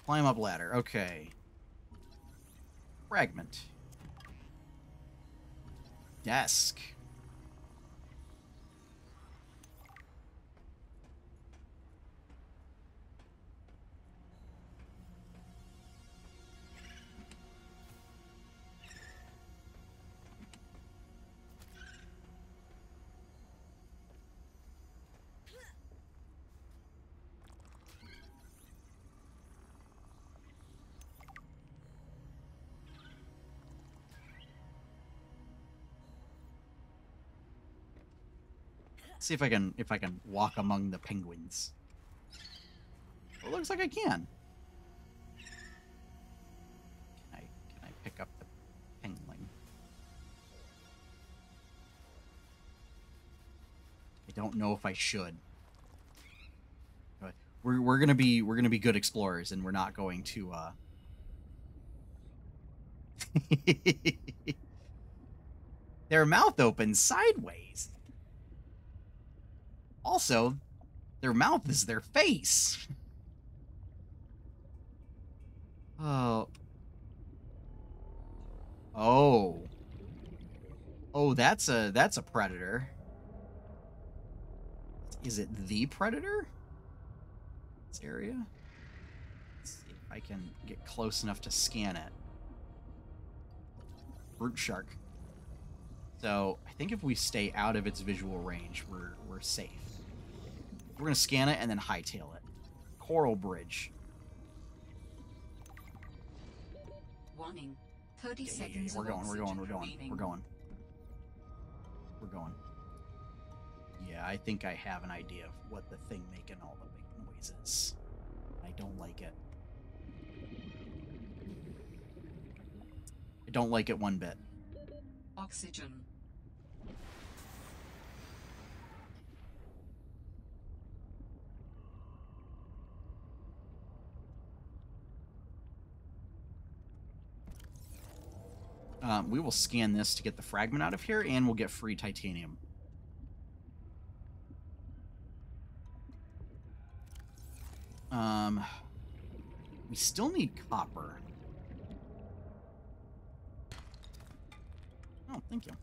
Climb up ladder. Okay. Fragment. Desk. See if I can walk among the penguins. Well, it looks like I can. Can I pick up the penguin? I don't know if I should. But we're gonna be good explorers, and we're not going to their mouth opens sideways. Also, their mouth is their face. Oh. Oh. Oh, that's a predator. Is it the predator? This area? Let's see if I can get close enough to scan it. Brute shark. So I think if we stay out of its visual range, we're safe. We're gonna scan it and then hightail it. Coral bridge. Warning. 30 seconds We're of going. oxygen remaining. We're going. Yeah, I think I have an idea of what the thing making all the big noise is. I don't like it. I don't like it one bit. Oxygen. We will scan this to get the fragment out of here, and we'll get free titanium. We still need copper. Oh, thank you.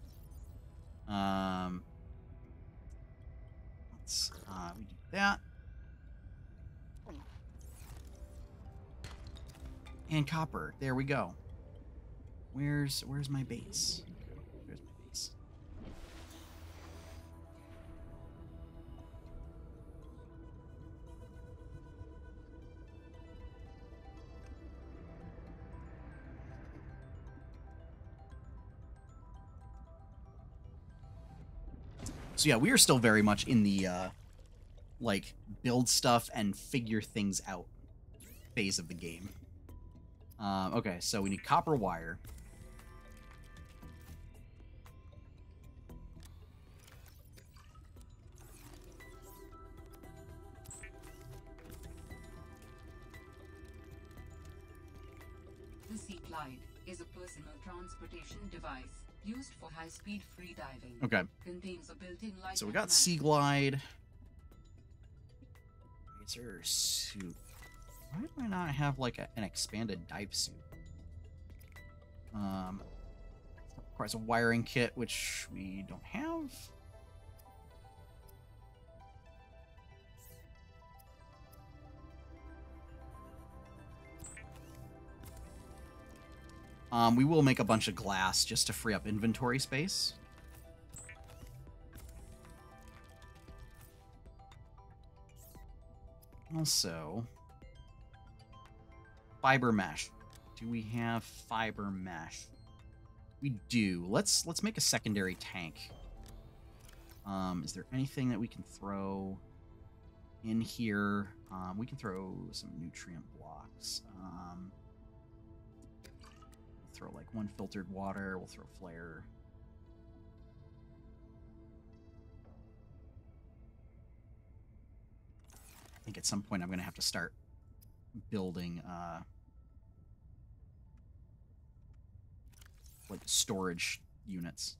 Let's we do that. And copper. There we go. Where's my base? There's my base. So yeah, we are still very much in the like build stuff and figure things out phase of the game. Okay, so we need copper wire. The Sea Glide is a personal transportation device used for high-speed free diving. Okay. Contains a built-in light. So we got Sea Glide. Laser suit. Why do I not have like an expanded dive suit? Requires a wiring kit, which we don't have. We will make a bunch of glass just to free up inventory space. Also, fiber mesh. Do we have fiber mesh? We do. Let's make a secondary tank. Is there anything that we can throw in here? We can throw some nutrient blocks. Throw like one filtered water. We'll throw flare. I think at some point I'm going to have to start building like storage units.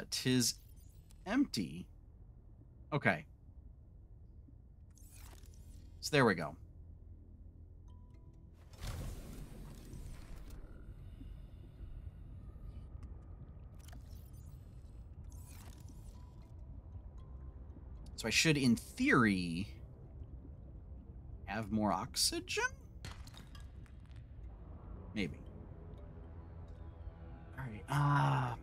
Tis empty. Okay. So there we go. So I should, in theory, have more oxygen? Maybe. All right.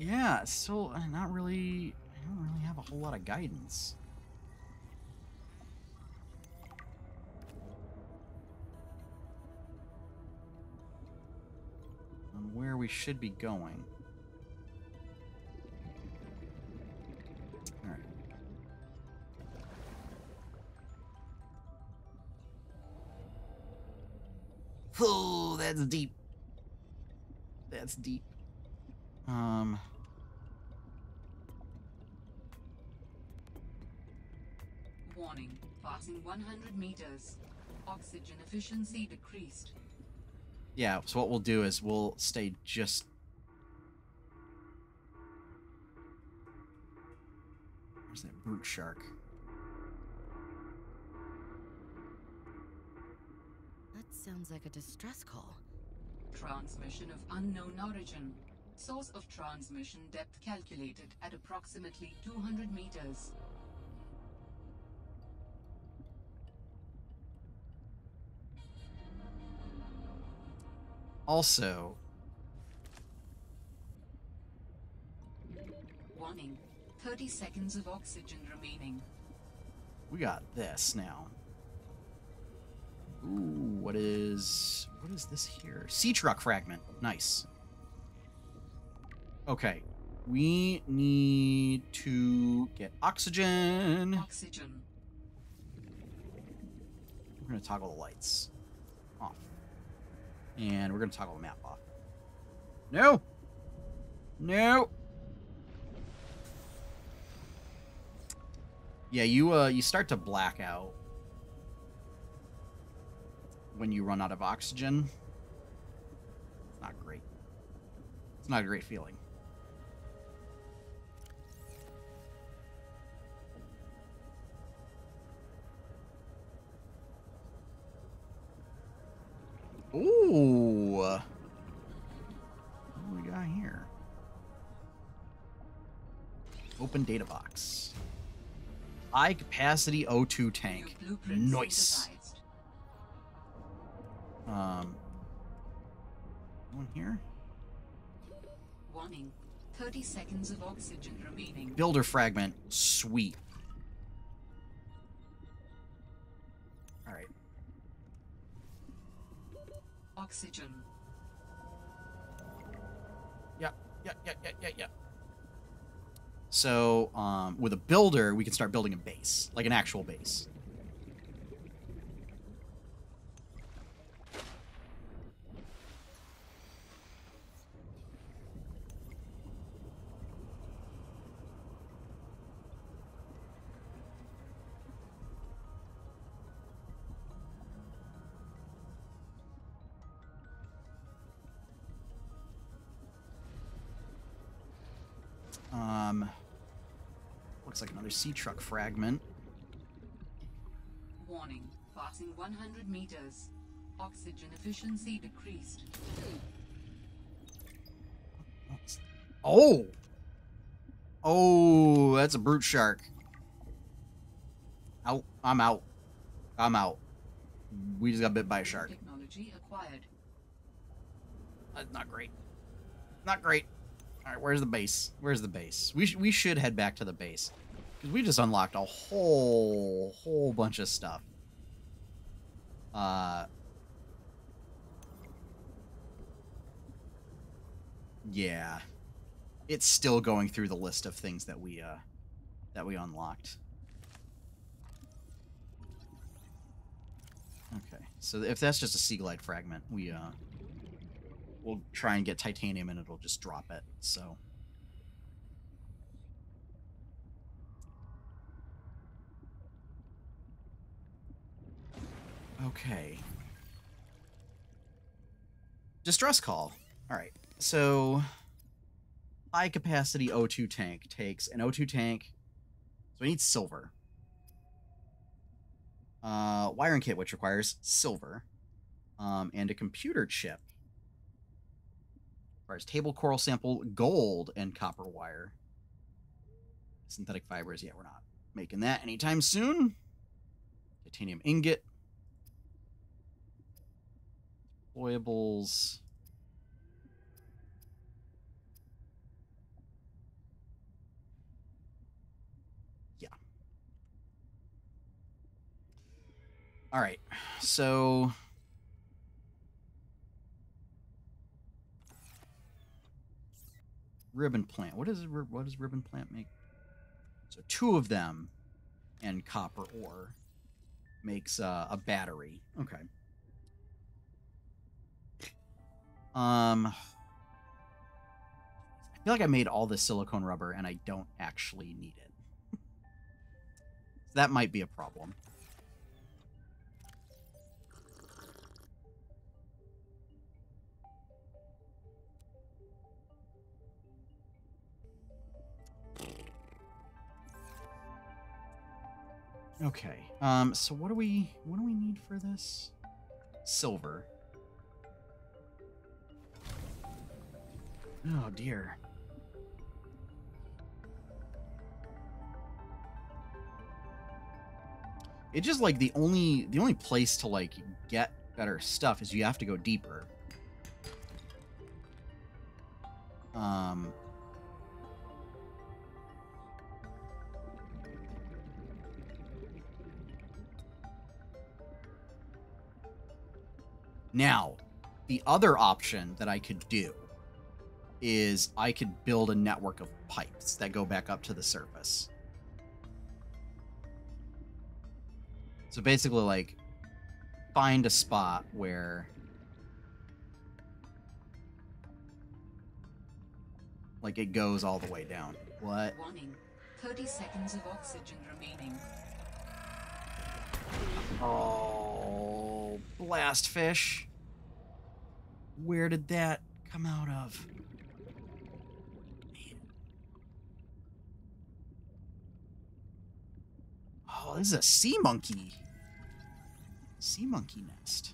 Yeah, still not really. I don't really have a whole lot of guidance. On where we should be going. All right. Oh, that's deep. That's deep. Warning. Passing 100 meters. Oxygen efficiency decreased. Yeah, so what we'll do is we'll stay just... Where's that brute shark? That sounds like a distress call. Transmission of unknown origin. Source of transmission depth calculated at approximately 200 meters. Also, Warning. 30 seconds of oxygen remaining. we got this now. Ooh, what is this here? Sea truck fragment. Nice. Okay. We need to get oxygen. Oxygen. We're going to toggle the lights off. And we're going to toggle the map off. No! No! Yeah, you start to black out when you run out of oxygen. It's not great. It's not a great feeling. Ooh. What do we got here? Open data box. High capacity O2 tank. Your blueprints Nice. synthesized. One here. Warning. 30 seconds of oxygen remaining. Builder fragment. Sweet. All right. Oxygen. Yeah. So, with a builder, we can start building a base, like an actual base. Looks like another sea truck fragment. Warning. Passing 100 meters. Oxygen efficiency decreased. Oh! Oh, that's a brute shark. Out. I'm out. I'm out. We just got bit by a shark. Technology acquired. That's not great. Not great. All right, where's the base? Where's the base? We should head back to the base because we just unlocked a whole bunch of stuff. Yeah, it's still going through the list of things that we unlocked. Okay, so if that's just a sea glide fragment, we'll try and get titanium and it'll just drop it, so. Okay. Distress call. Alright, so high capacity O2 tank takes an O2 tank, so it needs silver. Wiring kit, which requires silver. And a computer chip. Requires table coral sample, gold, and copper wire. Synthetic fibers, yeah, we're not making that anytime soon. Titanium ingot. Deployables. Yeah. All right, so ribbon plant. What does ribbon plant make? So 2 of them and copper ore makes a battery. Okay. I feel like I made all this silicone rubber and I don't actually need it. That might be a problem. Okay. So what do we need for this? Silver. Oh dear. It's just like the only place to like get better stuff is you have to go deeper. Now, the other option that I could do is I could build a network of pipes that go back up to the surface. So basically, like, find a spot where, like, it goes all the way down. What? Warning. 30 seconds of oxygen remaining. Oh, blast fish. Where did that come out of? Man. Oh, this is a sea monkey. Sea monkey nest.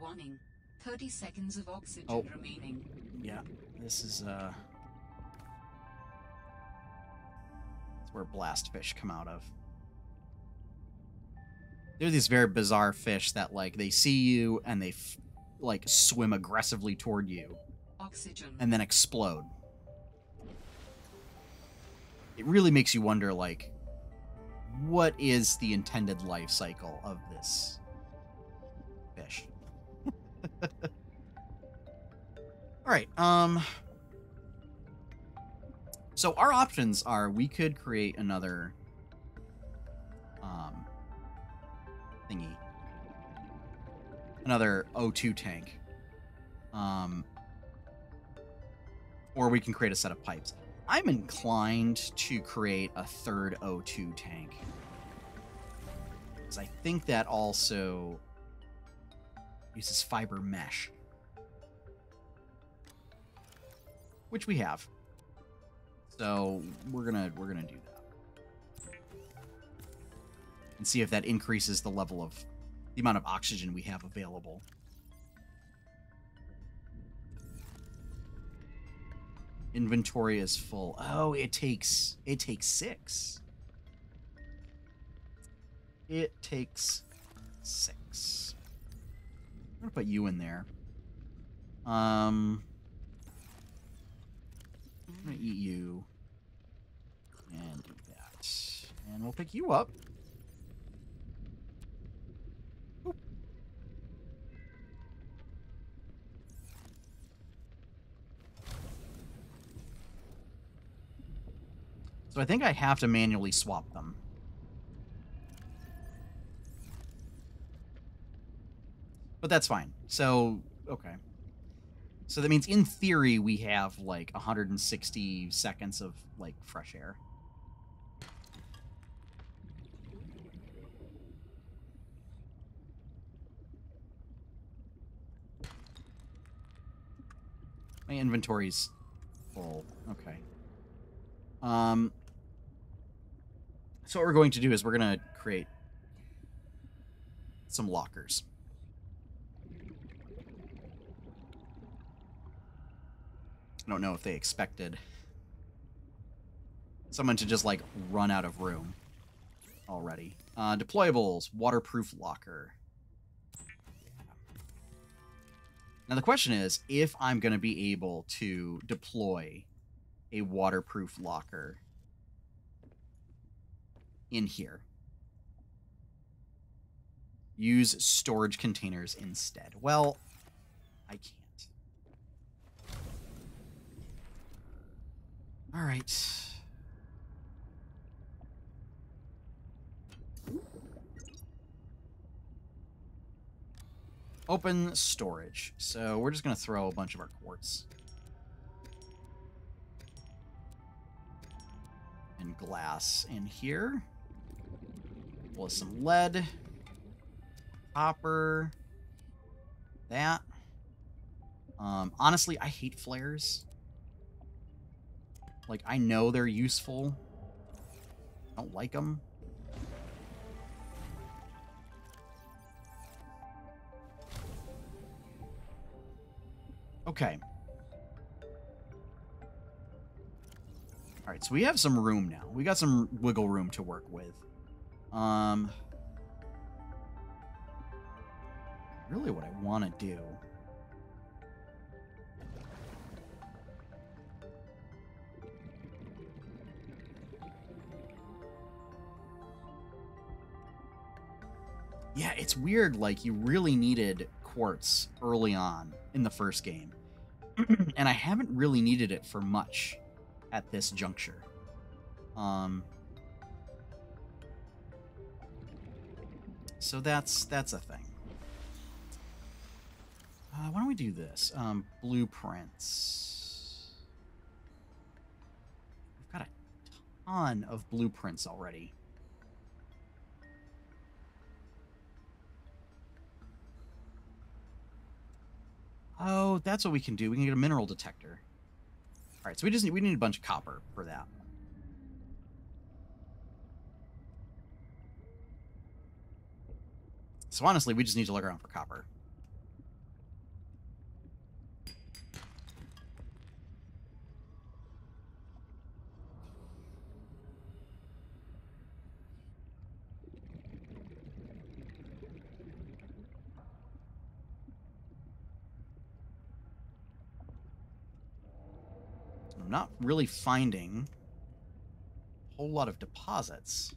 Warning. 30 seconds of oxygen remaining. Yeah, this is that's where blast fish come out of. They're these very bizarre fish that, like, they see you and they like swim aggressively toward you Oxygen. and then explode. It really makes you wonder, like, what is the intended life cycle of this fish? All right. So our options are we could create another thingy. Another O2 tank. Or we can create a set of pipes. I'm inclined to create a third O2 tank. Because I think that also uses fiber mesh. Which we have. So we're gonna do that. And see if that increases the level of the amount of oxygen we have available. Inventory is full. Oh, it takes 6. It takes 6. I'm gonna put you in there. I'm gonna eat you. And do that. And we'll pick you up. Oop. So I think I have to manually swap them. But that's fine. So, okay. So that means, in theory, we have, like, 160 seconds of, like, fresh air. My inventory's full. Okay. So what we're going to do is we're going to create some lockers. I don't know if they expected someone to just, like, run out of room already. Deployables, waterproof locker. Now the question is, if I'm going to be able to deploy a waterproof locker in here. Use storage containers instead. Well, I can't. All right. Open storage. So we're just going to throw a bunch of our quartz and glass in here. Plus some lead, copper, that. Honestly, I hate flares. Like, I know they're useful. I don't like them. Okay. Alright, so we have some room now. We got some wiggle room to work with. Really what I want to do... Yeah, it's weird, like, you really needed quartz early on in the first game. And I haven't really needed it for much at this juncture. So that's a thing. Why don't we do this? Blueprints. We've got a ton of blueprints already. Oh, that's what we can do. We can get a mineral detector. All right, so we need a bunch of copper for that. So honestly, we just need to look around for copper. I'm not really finding a whole lot of deposits.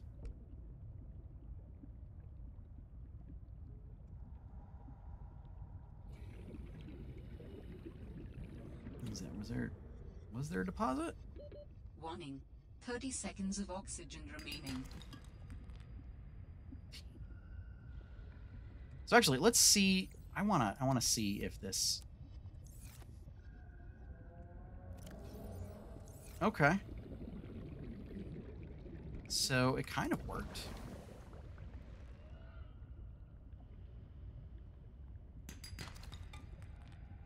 Was there a deposit? Warning. 30 seconds of oxygen remaining. So actually, let's see. I wanna see if this. Okay. So it kind of worked.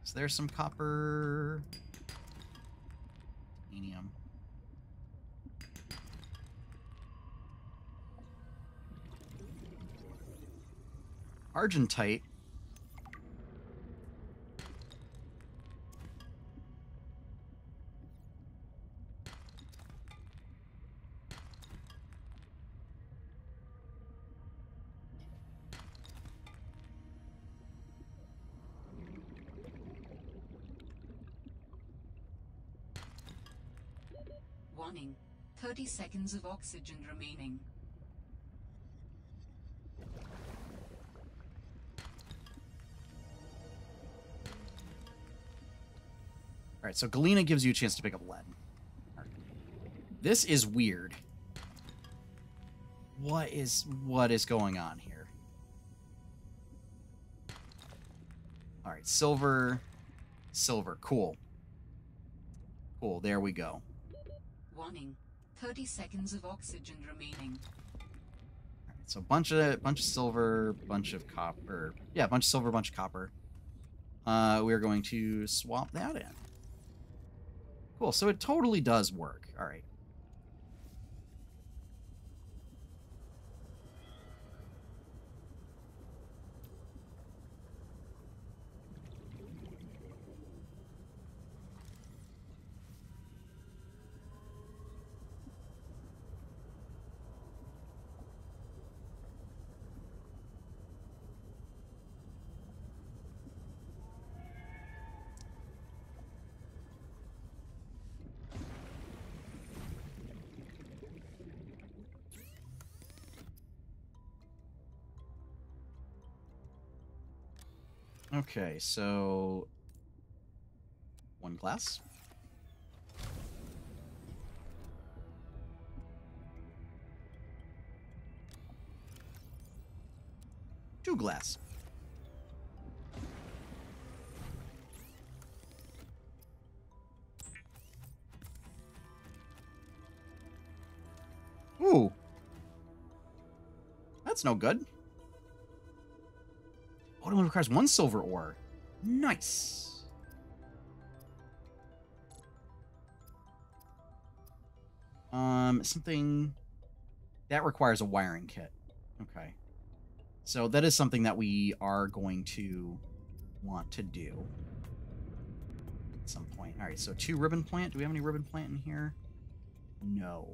So there's some copper. Titanium. Argentite. Warning. 30 seconds of oxygen remaining. Alright, so Galena gives you a chance to pick up lead. Right. This is weird. What is going on here? Alright, silver. Silver. Cool. Cool, there we go. Warning. 30 seconds of oxygen remaining. Alright, so bunch of silver, bunch of copper. Yeah, bunch of silver, bunch of copper. We're going to swap that in. Cool, so it totally does work. Alright. Okay, so 1 glass. Two glass. Ooh. That's no good. Oh, it only requires 1 silver ore. Nice. Something that requires a wiring kit. Okay. So that is something that we are going to want to do at some point. All right, so 2 ribbon plant. Do we have any ribbon plant in here? No.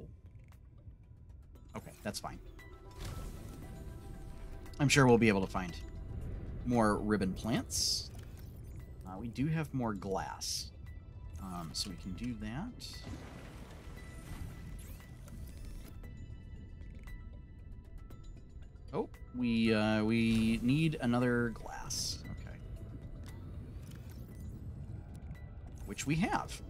Okay, that's fine. I'm sure we'll be able to find more ribbon plants. We do have more glass. So we can do that. Oh, we need another glass. Okay. Which we have.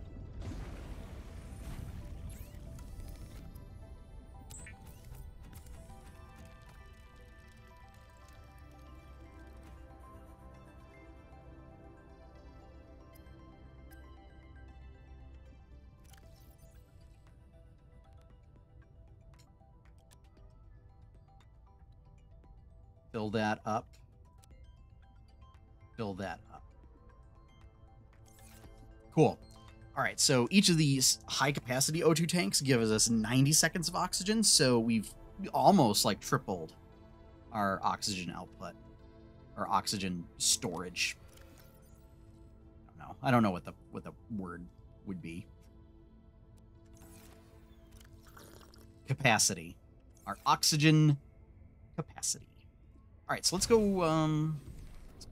Fill that up. Fill that up. Cool. All right, so each of these high-capacity O2 tanks gives us 90 seconds of oxygen, so we've almost, like, tripled our oxygen output, or oxygen storage. I don't know what the word would be. Capacity. Our oxygen capacity. All right, so let's go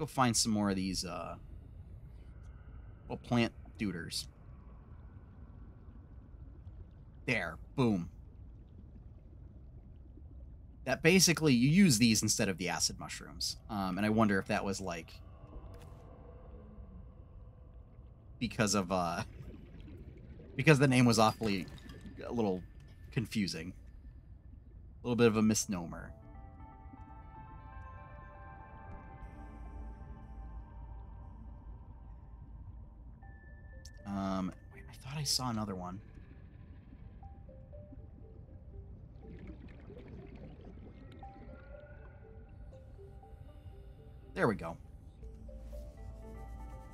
find some more of these well, plant duders. There, boom. That basically, you use these instead of the acid mushrooms. And I wonder if that was like because the name was awfully a little confusing. A little bit of a misnomer. Wait, I thought I saw another one. There we go.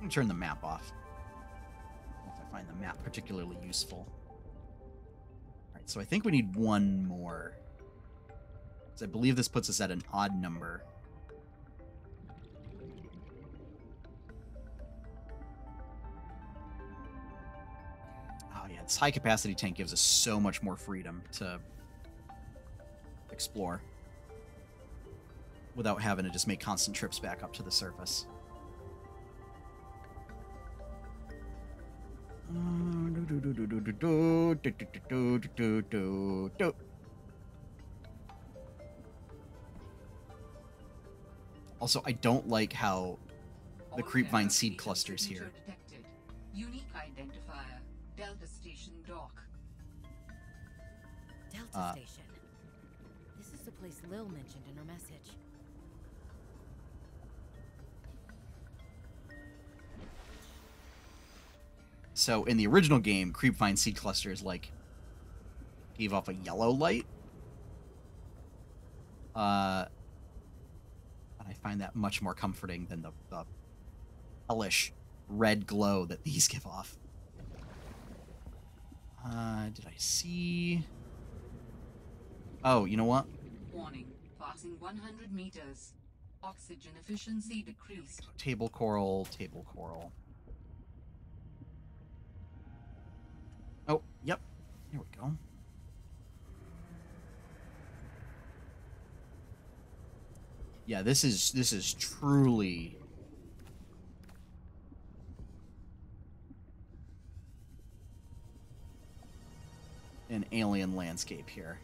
I'm gonna turn the map off. I don't know if I find the map particularly useful. Alright, so I think we need one more. So I believe this puts us at an odd number. Oh yeah, this high capacity tank gives us so much more freedom to explore without having to just make constant trips back up to the surface. Also, I don't like how the creepvine seed clusters here. Unique identifier, Delta Station Dock. Delta Station. This is the place Lil mentioned in her message. So in the original game, creepvine seed clusters like gave off a yellow light. And I find that much more comforting than the hellish red glow that these give off. Did I see? Oh, you know what? Warning, passing 100 meters. Oxygen efficiency decreased. Table coral, table coral. Oh, yep. Here we go. Yeah, this is truly an alien landscape here.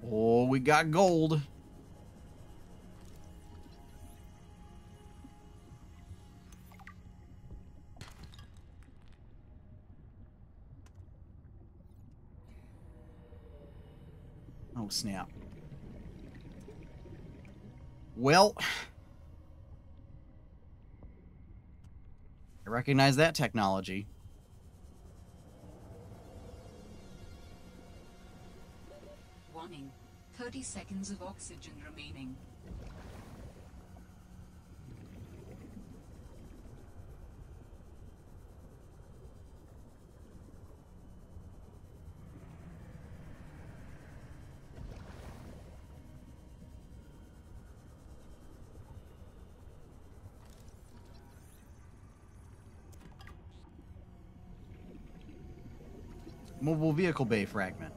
Oh, we got gold. Oh, snap. Well, I recognize that technology. Warning. 30 seconds of oxygen remaining. Mobile vehicle bay fragment.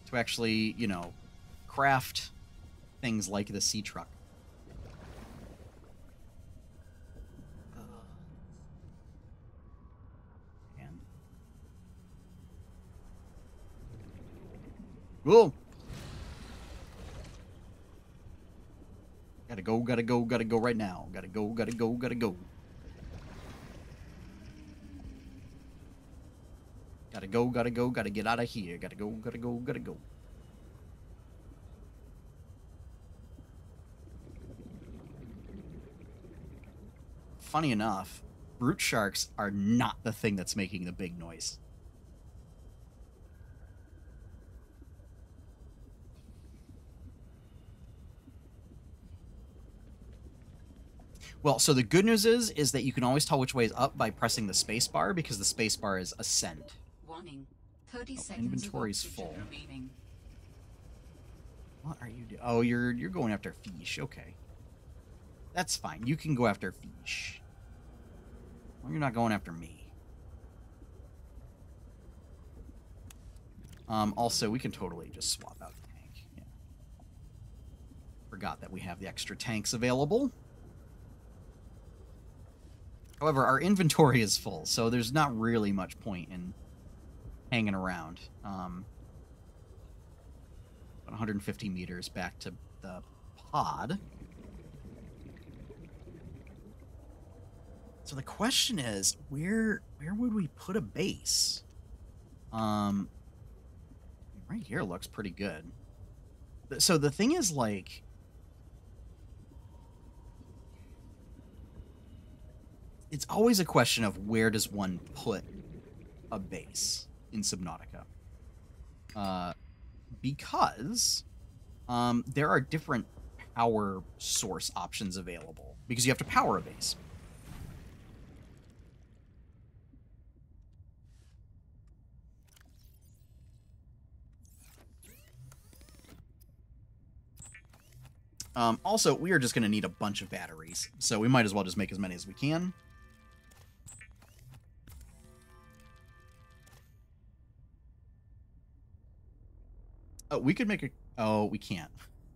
To actually, you know, craft things like the sea truck. And cool. Gotta go, gotta go, gotta go right now. Gotta go, gotta go, gotta go. Gotta go, gotta go, gotta get out of here. Gotta go, gotta go, gotta go. Funny enough, brute sharks are not the thing that's making the big noise. Well, so the good news is that you can always tell which way is up by pressing the space bar, because the space bar is ascend. Warning. 30 seconds inventory's of full. oxygen remaining. What are you doing? Oh, you're going after fish. Okay. That's fine. You can go after fish. Well, you're not going after me. Also, we can totally just swap out the tank. Yeah. Forgot that we have the extra tanks available. However, our inventory is full, so there's not really much point in hanging around. 150 meters back to the pod. So the question is, where would we put a base? Right here looks pretty good. So the thing is, like, it's always a question of where does one put a base in Subnautica. Because there are different power source options available, because you have to power a base. Also, we are just going to need a bunch of batteries, so we might as well just make as many as we can. Oh, we could make a... Oh, we can't.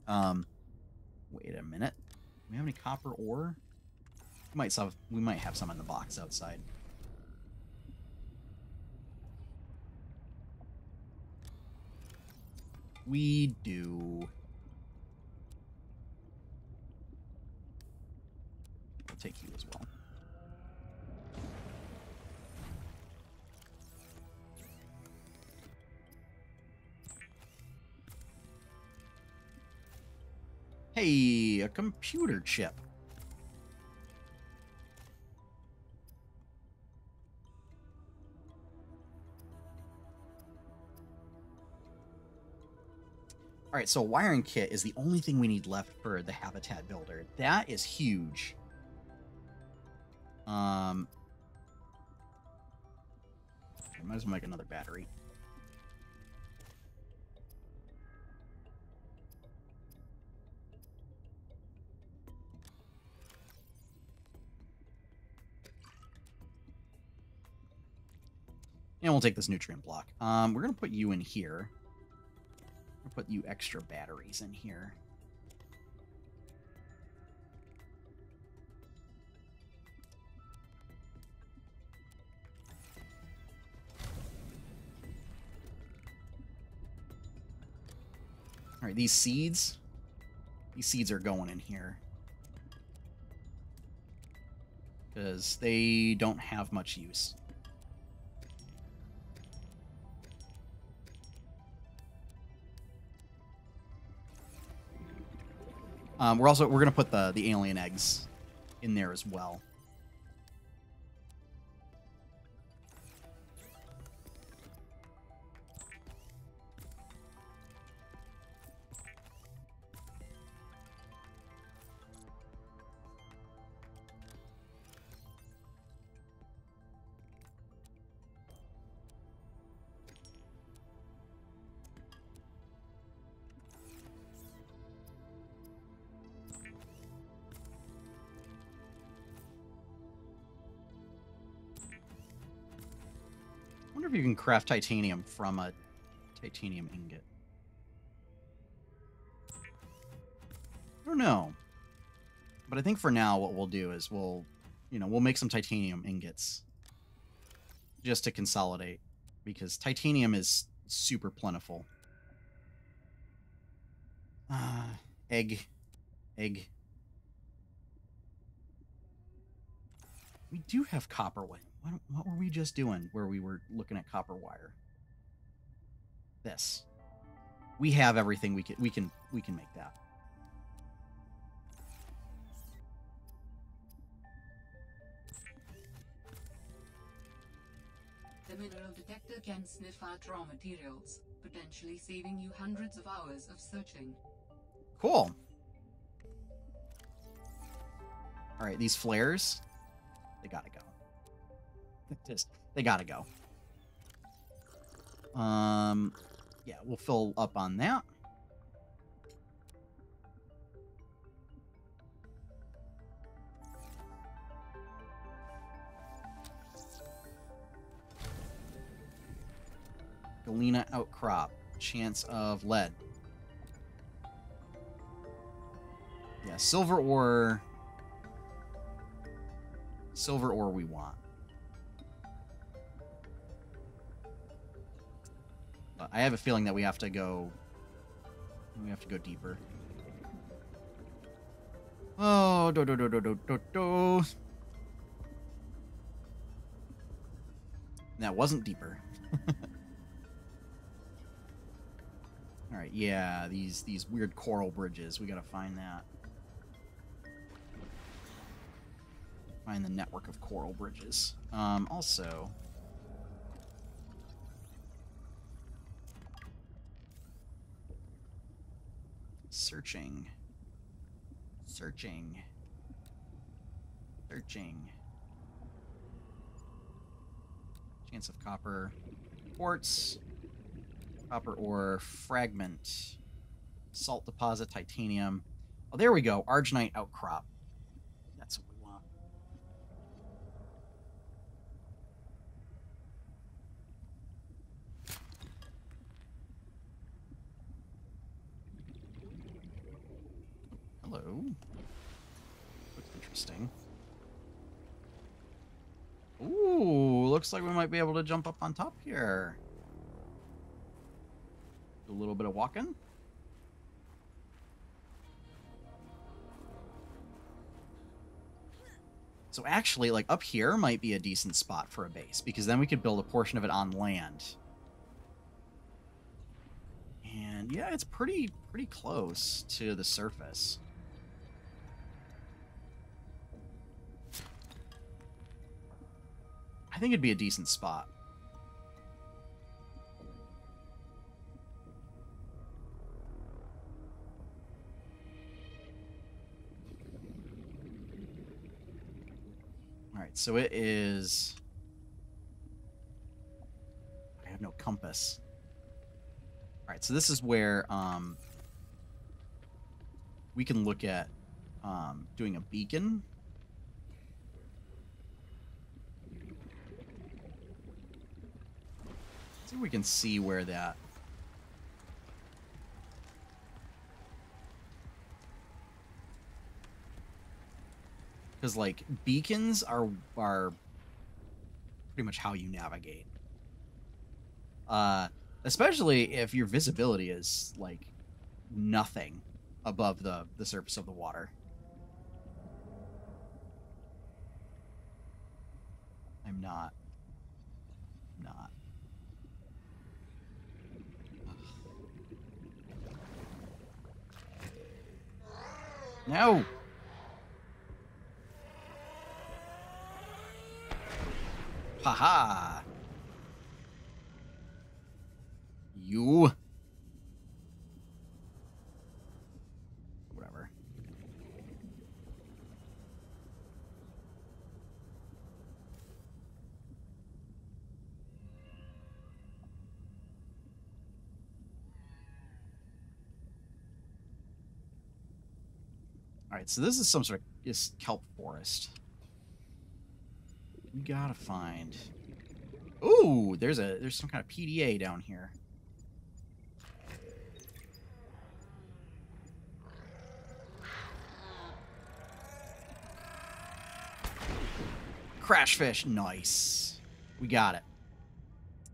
Wait a minute. Do we have any copper ore? We might have some in the box outside. We do. I'll take you as well. Hey, a computer chip. All right, so a wiring kit is the only thing we need left for the habitat builder. That is huge. I might as well make another battery. And we'll take this nutrient block. We're going to put you in here. We'll put you extra batteries in here. All right, these seeds are going in here. Because they don't have much use. We're gonna put the alien eggs in there as well. if you can craft titanium from a titanium ingot. I don't know. But I think for now what we'll do is we'll make some titanium ingots. Just to consolidate. Because titanium is super plentiful. Egg. Egg. We do have copper wire. What were we just doing where we were looking at copper wire? This. We have everything we can make that. The mineral detector can sniff out raw materials, potentially saving you hundreds of hours of searching. Cool. All right, these flares, they gotta go. They gotta go. Yeah, we'll fill up on that. Galena outcrop. Chance of lead. Yeah, silver ore. Silver ore we want. But I have a feeling that we have to go deeper. Oh, do. That wasn't deeper. All right, yeah, these weird coral bridges. We gotta find that. Find the network of coral bridges. Also, searching. Chance of copper. Quartz. Copper ore. Fragment. Salt deposit. Titanium. Oh, there we go. Arginite outcrop. That's what we want. Hello. Looks interesting. Ooh, looks like we might be able to jump up on top here. Do a little bit of walking. So actually, like, up here might be a decent spot for a base, because then we could build a portion of it on land. And yeah, it's pretty close to the surface. I think it'd be a decent spot. All right, so it is... I have no compass. All right, so this is where we can look at doing a beacon. See if we can see where that... Because, like, beacons are pretty much how you navigate. Especially if your visibility is, like, nothing above the surface of the water. I'm not. No! Haha! You. Whatever. Alright, so this is some sort of kelp forest. We gotta find Ooh, there's some kind of PDA down here. Crash fish, nice. We got it.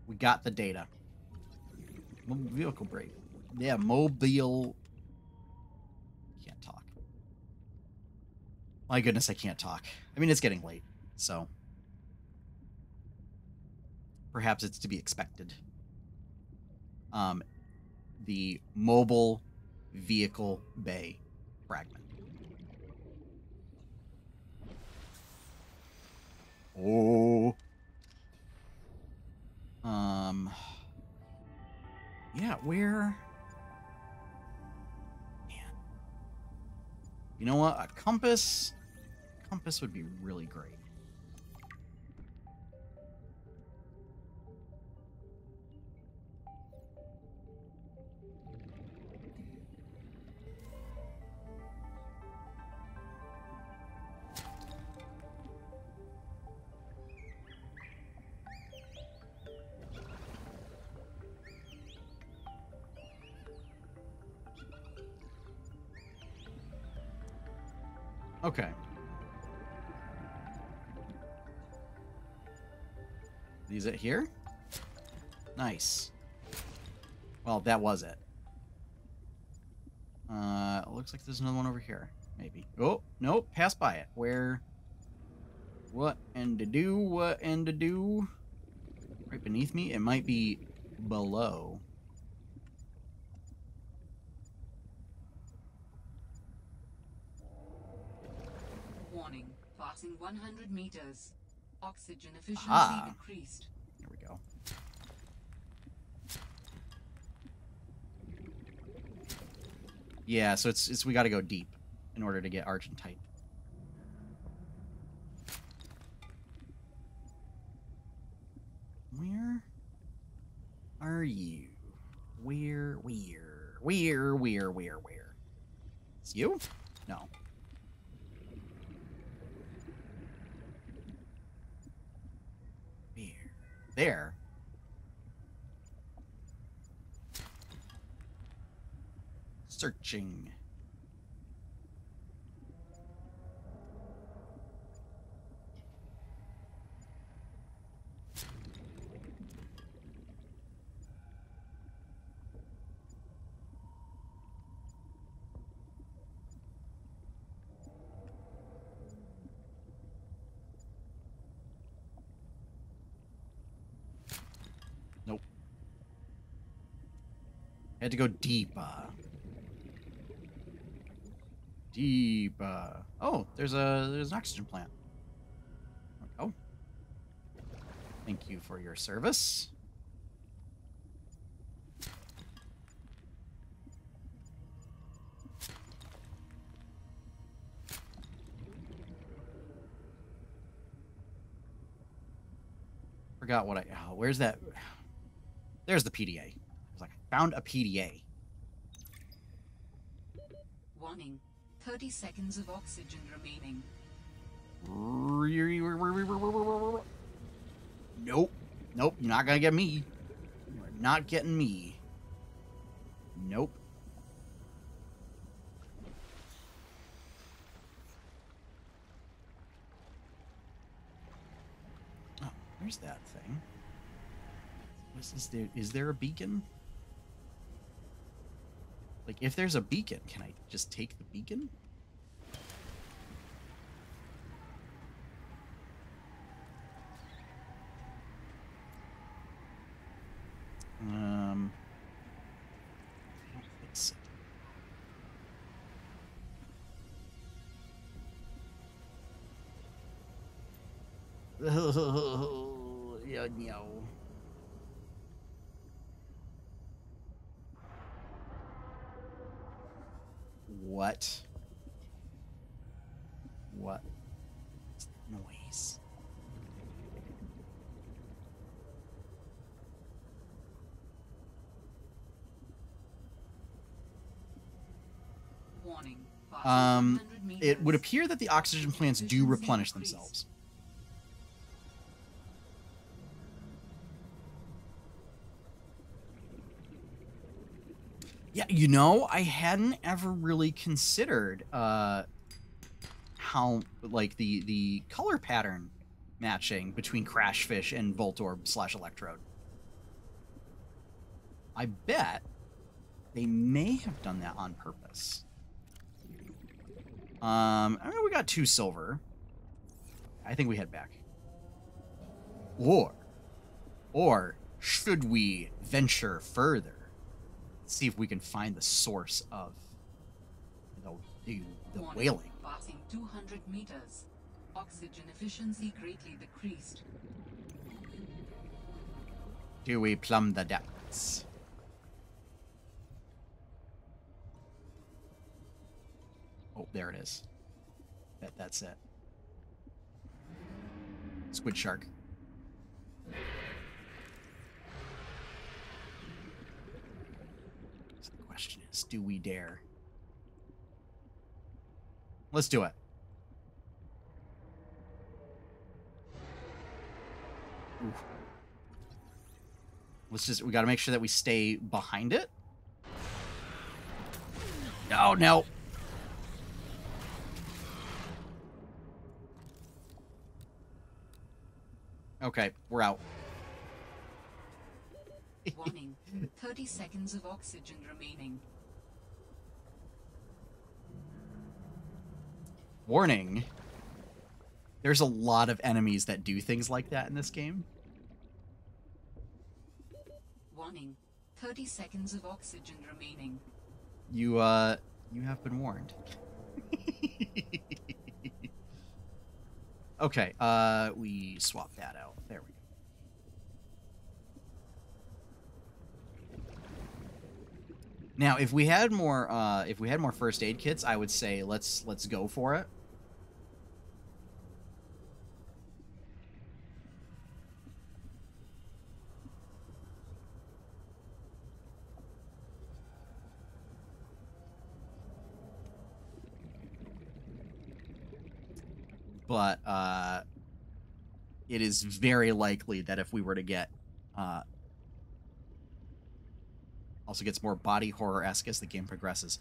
We got the data. Mobile vehicle brake. Yeah, mobile. Can't talk. My goodness, I can't talk. I mean, it's getting late, so perhaps it's to be expected. The mobile vehicle bay fragment. Oh. Yeah, where? Man. You know what? A compass. Compass would be really great. Okay. Is it here? Nice. Well, that was it. Looks like there's another one over here. Maybe. Oh, nope. Pass by it. Where? What and to do? What and to do? Right beneath me? It might be below. Warning. Passing 100 meters. Oxygen efficiency decreased. There we go. Yeah, so it's we got to go deep in order to get Argentite. Where are you? Where? It's you? No. Where? There. Searching. Nope. Had to go deeper. Deeper. Oh, there's an oxygen plant. Oh. Thank you for your service. Forgot what oh, where's that? There's the PDA. I was like, I found a PDA. Warning. 30 seconds of oxygen remaining. Nope. Nope, you're not gonna get me. You are not getting me. Nope. Oh, where's that thing? Is there a beacon? Like, if there's a beacon, can I just take the beacon? I don't think so. Yeah, no. What? What? Noise. Warning. Passing 100 It would meters. appear that the oxygen plants do replenish themselves. Yeah, you know, I hadn't ever really considered how like the color pattern matching between Crashfish and Voltorb/Electrode. I bet they may have done that on purpose. I mean, we got 2 silver. I think we head back. Or should we venture further? See if we can find the source of the whaling. Passing 200 meters. Oxygen efficiency greatly decreased. Do we plumb the depths? Oh, there it is. Bet that's it. Squid shark. So the question is, do we dare? Let's do it. Ooh. We gotta make sure that we stay behind it. Oh, no. Okay, we're out. Warning, 30 seconds of oxygen remaining. Warning. There's a lot of enemies that do things like that in this game. Warning, 30 seconds of oxygen remaining. You have been warned. Okay, we swap that out. There we go. Now, if we had more first aid kits, I would say let's go for it. But it is very likely that if we were to get also gets more body horror-esque as the game progresses.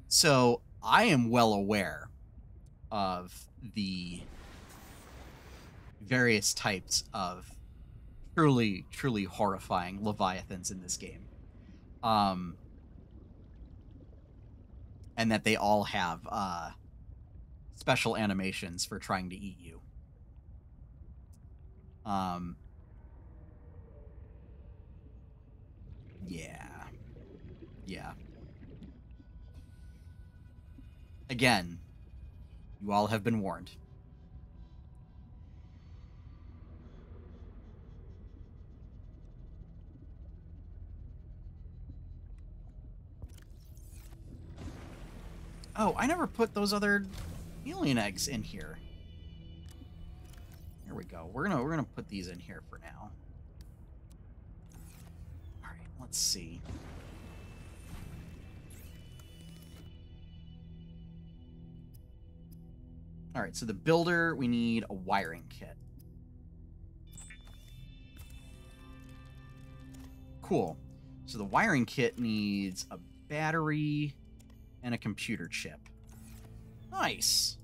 So I am well aware of the various types of truly, truly horrifying leviathans in this game. And that they all have special animations for trying to eat you. Yeah. Again, you all have been warned. Oh, I never put those other alien eggs in here. Here we go. We're gonna put these in here for now. All right, let's see. All right, so the builder, we need a wiring kit. Cool. So the wiring kit needs a battery and a computer chip. Nice.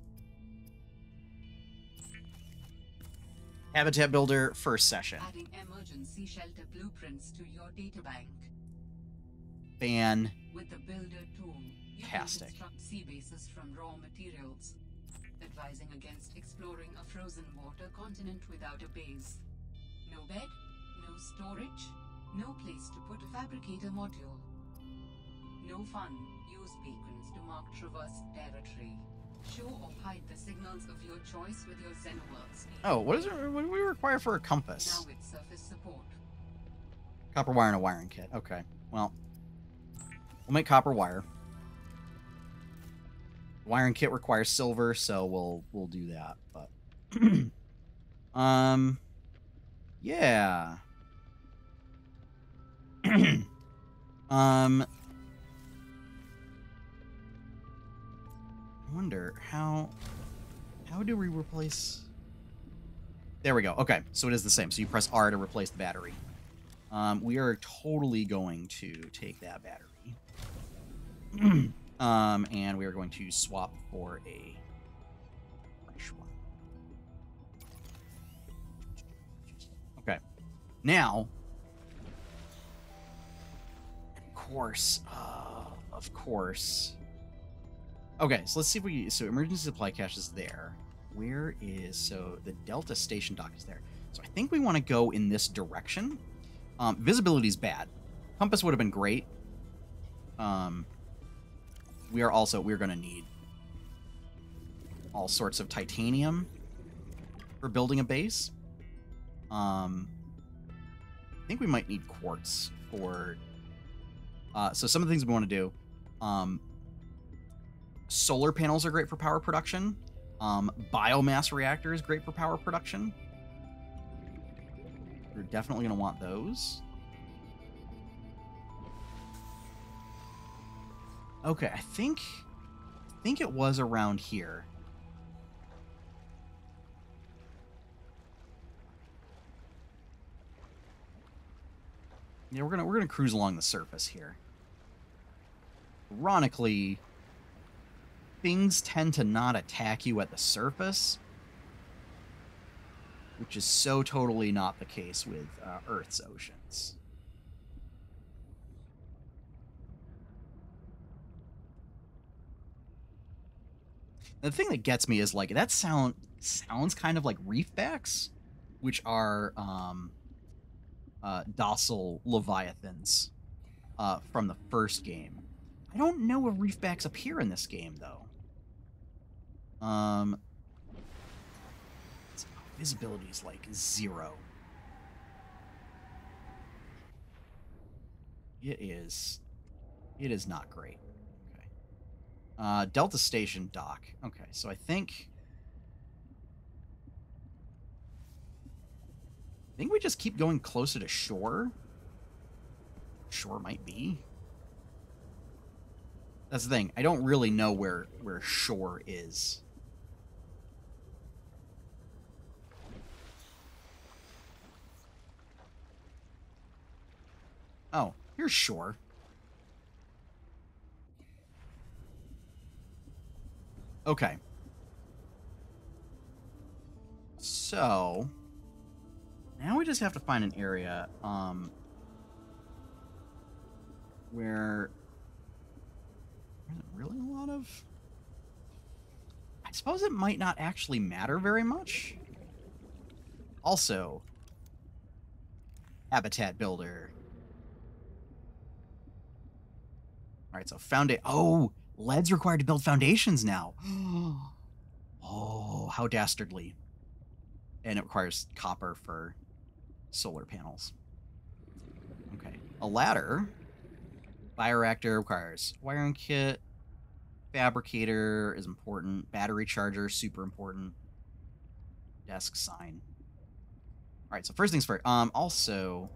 Habitat builder, first session. Adding emergency shelter blueprints to your databank. Fantastic. With the builder tool, you can construct sea bases from raw materials. Advising against exploring a frozen water continent without a base. No bed, no storage, no place to put a fabricator module. No fun. Use beacons to mark traversed territory. Show or hide the signals of your choice with your Xenoworks. Oh, what do we require for a compass? Now with surface support. Copper wire and a wiring kit. Okay, well, we'll make copper wire. Wiring kit requires silver, so we'll do that. But yeah. I wonder how do we replace? There we go. Okay, so it is the same. So you press R to replace the battery. We are totally going to take that battery. And we are going to swap for a fresh one. Okay. Now, of course. Okay, so let's see if we... So emergency supply cache is there. Where is... So the Delta Station dock is there. So I think we want to go in this direction. Visibility is bad. Compass would have been great. We're going to need all sorts of titanium for building a base. I think we might need quartz for... so some of the things we want to do... solar panels are great for power production. Biomass reactor is great for power production. We're definitely going to want those. Okay, I think it was around here. Yeah, we're gonna cruise along the surface here. Ironically, things tend to not attack you at the surface, which is so totally not the case with Earth's oceans. The thing that gets me is, like, that sounds kind of like reefbacks, which are docile leviathans from the first game. I don't know if reefbacks appear in this game, though. Visibility is like 0. It is not great. Okay. Delta Station dock. Okay, so I think we just keep going closer to shore. Shore might be. That's the thing. I don't really know where shore is. Oh, here's shore. Okay. So now we just have to find an area where there's really a lot of... I suppose it might not actually matter very much. Also, habitat builder. All right, so oh, lead's required to build foundations now. Oh, how dastardly. And it requires copper for solar panels. Okay, a ladder. Bioreactor requires wiring kit. Fabricator is important. Battery charger, super important. Desk sign. All right, so first things first. Also...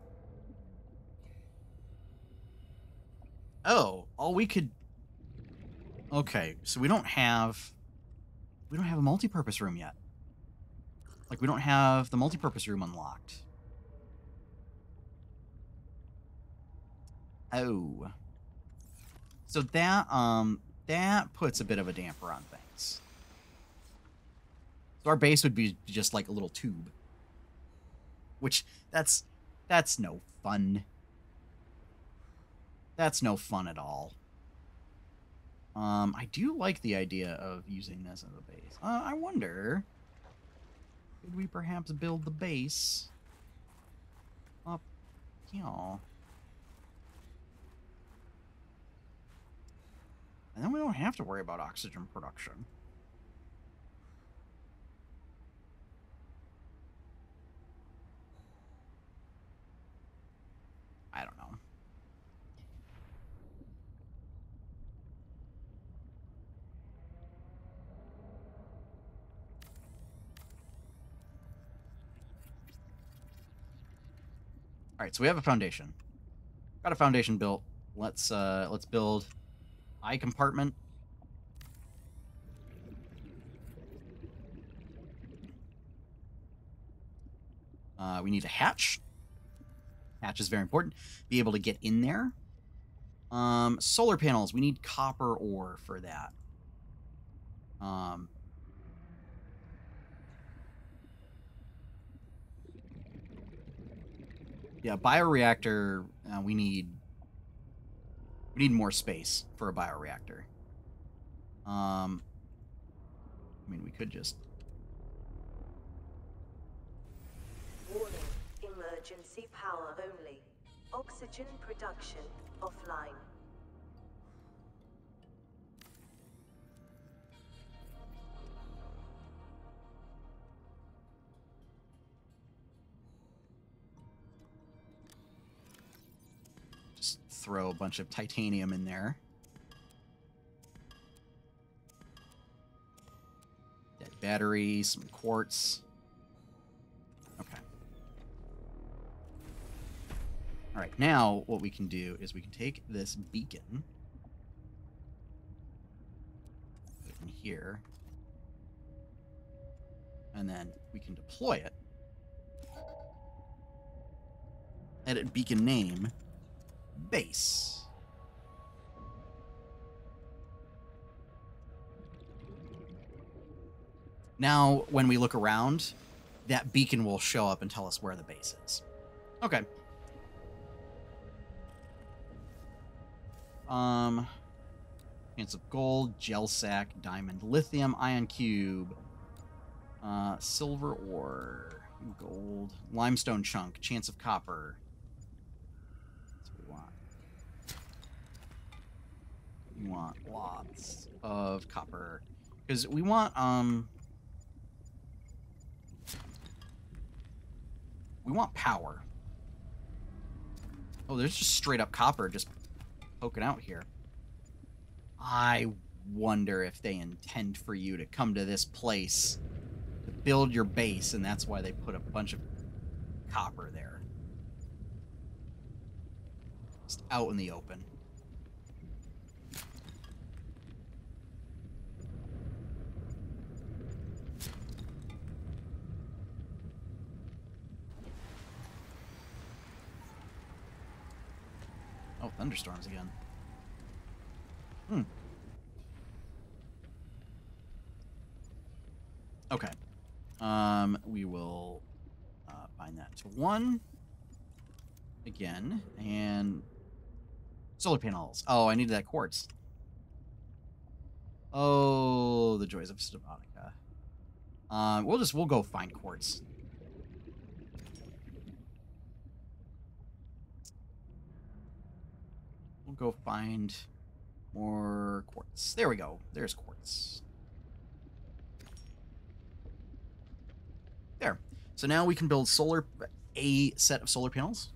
Oh, all we could... Okay, so we don't have a multipurpose room yet. Like, we don't have the multipurpose room unlocked. Oh. So that puts a bit of a damper on things. So our base would be just like a little tube. Which, that's no fun. That's no fun at all. I do like the idea of using this as a base. I wonder, could we perhaps build the base up here? And then we don't have to worry about oxygen production. I don't know. All right, so we have a foundation. Got a foundation built. Let's build eye compartment. We need a hatch. Hatch is very important. Be able to get in there. Solar panels. We need copper ore for that. Yeah, bioreactor. We need more space for a bioreactor. I mean, we could just. Warning, emergency power only. Oxygen production offline. Just throw a bunch of titanium in there. Dead battery, some quartz. Okay. All right, now what we can do is we can take this beacon, put it in here, and then we can deploy it. Edit beacon name, base. Now, when we look around, that beacon will show up and tell us where the base is. Okay. Chance of gold, gel sack, diamond, lithium, ion cube, silver ore, gold, limestone chunk, chance of copper. That's what we want. We want lots of copper. Because we want, we want power. Oh, there's just straight up copper just poking out here. I wonder if they intend for you to come to this place to build your base, and that's why they put a bunch of copper there. Just out in the open. Oh, thunderstorms again. Okay. We will bind that to 1 again, and solar panels. Oh, I needed that quartz. Oh, the joys of Subnautica. We'll go find quartz. We'll go find more quartz. There we go. There's quartz. There. So now we can build a set of solar panels.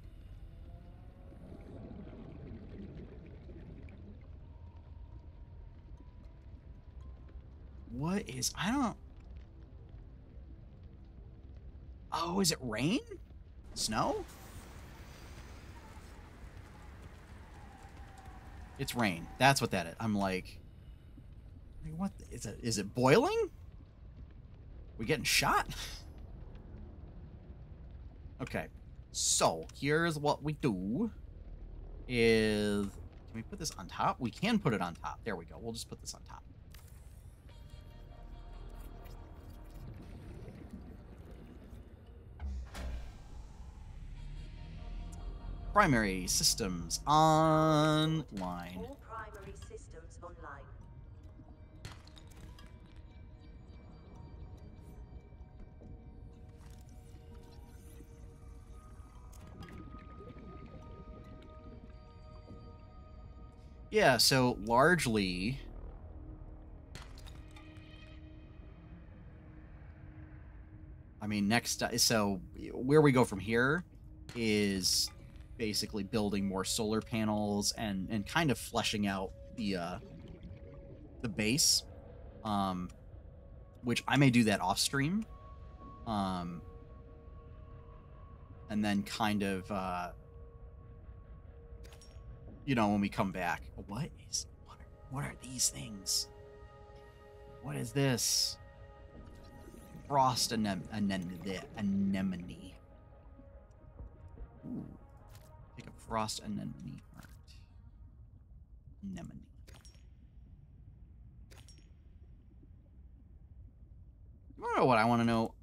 What is... I don't... Oh, is it rain? Snow? It's rain. That's what that is. I'm like, what is it boiling? We getting shot? Okay. So, here's what we do is, can we put this on top? We can put it on top. There we go. We'll just put this on top. Primary systems online. All primary systems online. Yeah, so largely... I mean, next... So, where we go from here is basically building more solar panels and kind of fleshing out the base. Which I may do that off stream. And then kind of... you know, when we come back, what are these things? What is this? Frost anemone. Ooh. Frost anemone art. Anemone. You want to know what I want to know?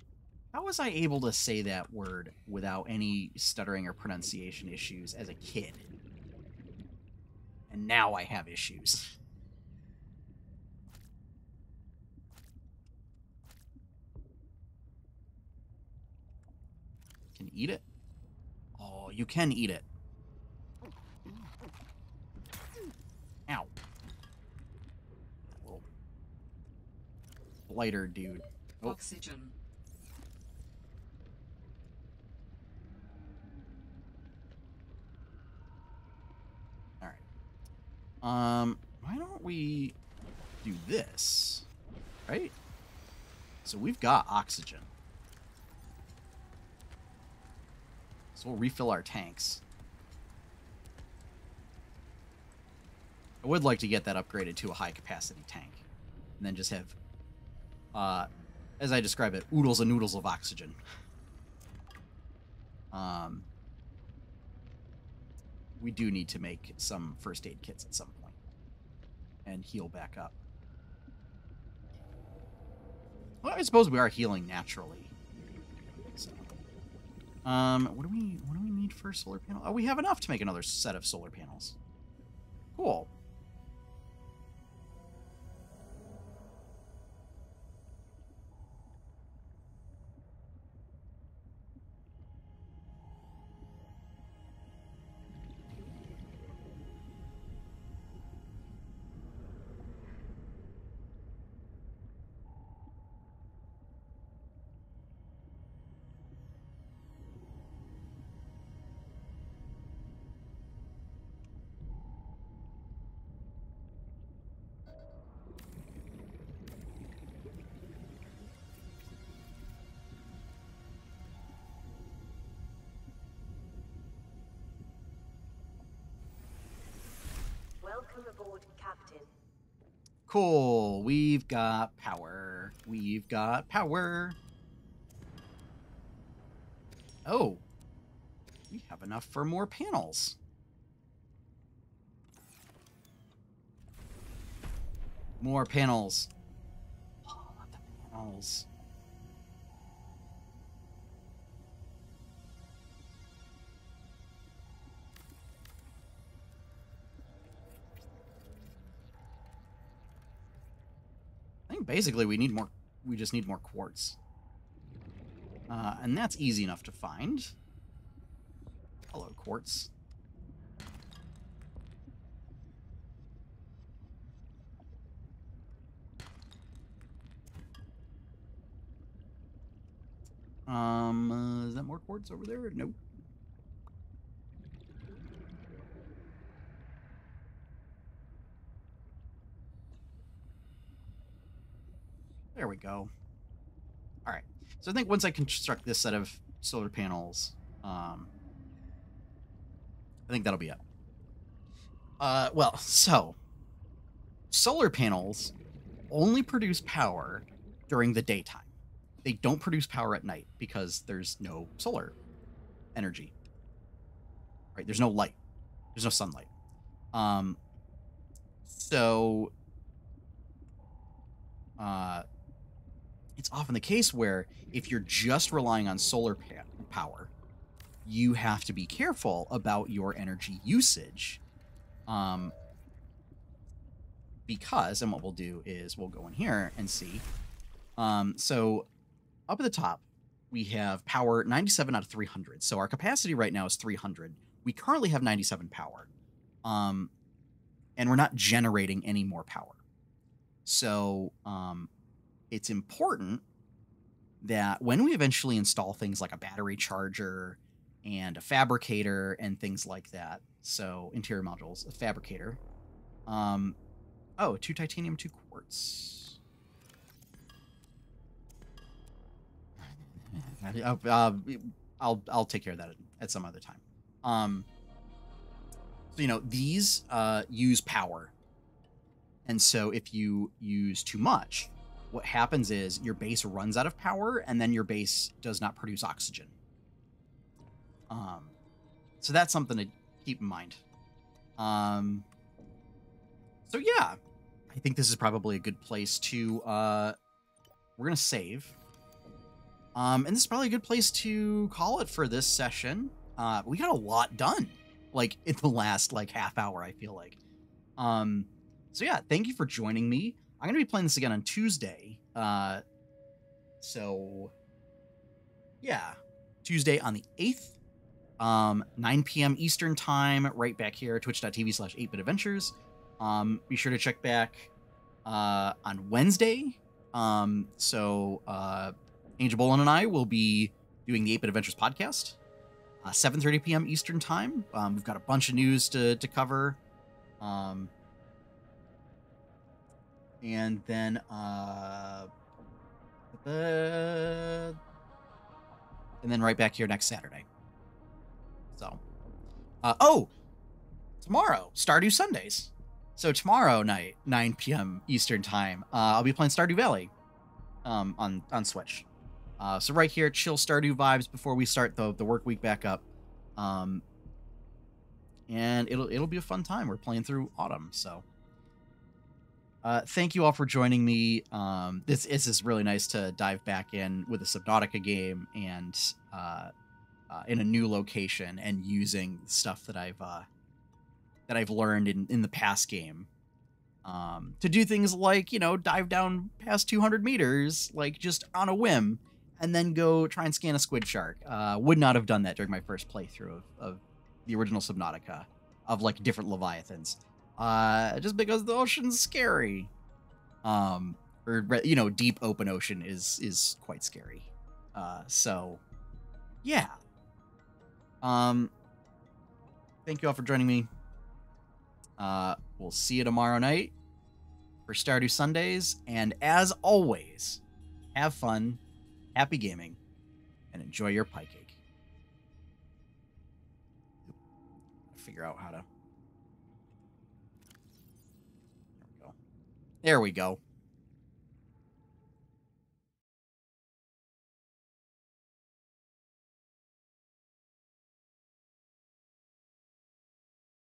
How was I able to say that word without any stuttering or pronunciation issues as a kid? And now I have issues. Can you eat it? Oh, you can eat it. Ow. Little blighter dude. Oh. Oxygen. Why don't we do this? Right? So we've got oxygen. So we'll refill our tanks. I would like to get that upgraded to a high capacity tank. And then just have, as I describe it, oodles and noodles of oxygen. We do need to make some first aid kits at some point. And heal back up. Well, I suppose we are healing naturally. So, what do we need for a solar panel? Oh, we have enough to make another set of solar panels. Cool. Welcome aboard, Captain. Cool. We've got power. We've got power. Oh. We have enough for more panels. More panels. Oh, the panels. I think basically we need more. We just need more quartz, and that's easy enough to find. Hello, quartz. Is that more quartz over there? Nope. There we go. All right. So I think once I construct this set of solar panels, I think that'll be it. Well, so solar panels only produce power during the daytime. They don't produce power at night because there's no solar energy. Right? There's no light. There's no sunlight. So it's often the case where if you're just relying on solar power, you have to be careful about your energy usage. Because, and what we'll do is we'll go in here and see. So up at the top, we have power 97 out of 300. So our capacity right now is 300. We currently have 97 power. And we're not generating any more power. So it's important that when we eventually install things like a battery charger and a fabricator and things like that, so interior modules, a fabricator, oh, 2 titanium, 2 quartz. I'll take care of that at some other time. So, you know, these use power. And so if you use too much, what happens is your base runs out of power and then your base does not produce oxygen. So that's something to keep in mind. So yeah, I think this is probably a good place to, we're going to save. And this is probably a good place to call it for this session. We got a lot done, like, in the last, like, half hour, I feel like. So yeah, thank you for joining me. I'm going to be playing this again on Tuesday. So yeah, Tuesday on the 8th, 9 p.m. Eastern time, right back here, twitch.tv/8bitadventures. Be sure to check back on Wednesday. Angel Bolin and I will be doing the 8-Bit Adventures podcast, 7:30 p.m. Eastern time. We've got a bunch of news to cover. And then right back here next Saturday. So, tomorrow, Stardew Sundays. So tomorrow night, 9 p.m. Eastern time, I'll be playing Stardew Valley on Switch. So right here, chill Stardew vibes before we start the work week back up. And it'll be a fun time. We're playing through Autumn, so thank you all for joining me. This is really nice to dive back in with a Subnautica game and in a new location and using stuff that I've learned in the past game to do things like, dive down past 200 meters, like just on a whim, and then go try and scan a squid shark. Would not have done that during my first playthrough of the original Subnautica, of like different leviathans, just because the ocean's scary. Deep open ocean is quite scary. So yeah. Thank you all for joining me. We'll see you tomorrow night for Stardew Sundays, and as always, have fun, happy gaming, and enjoy your pie cake. Figure out how to... There we go.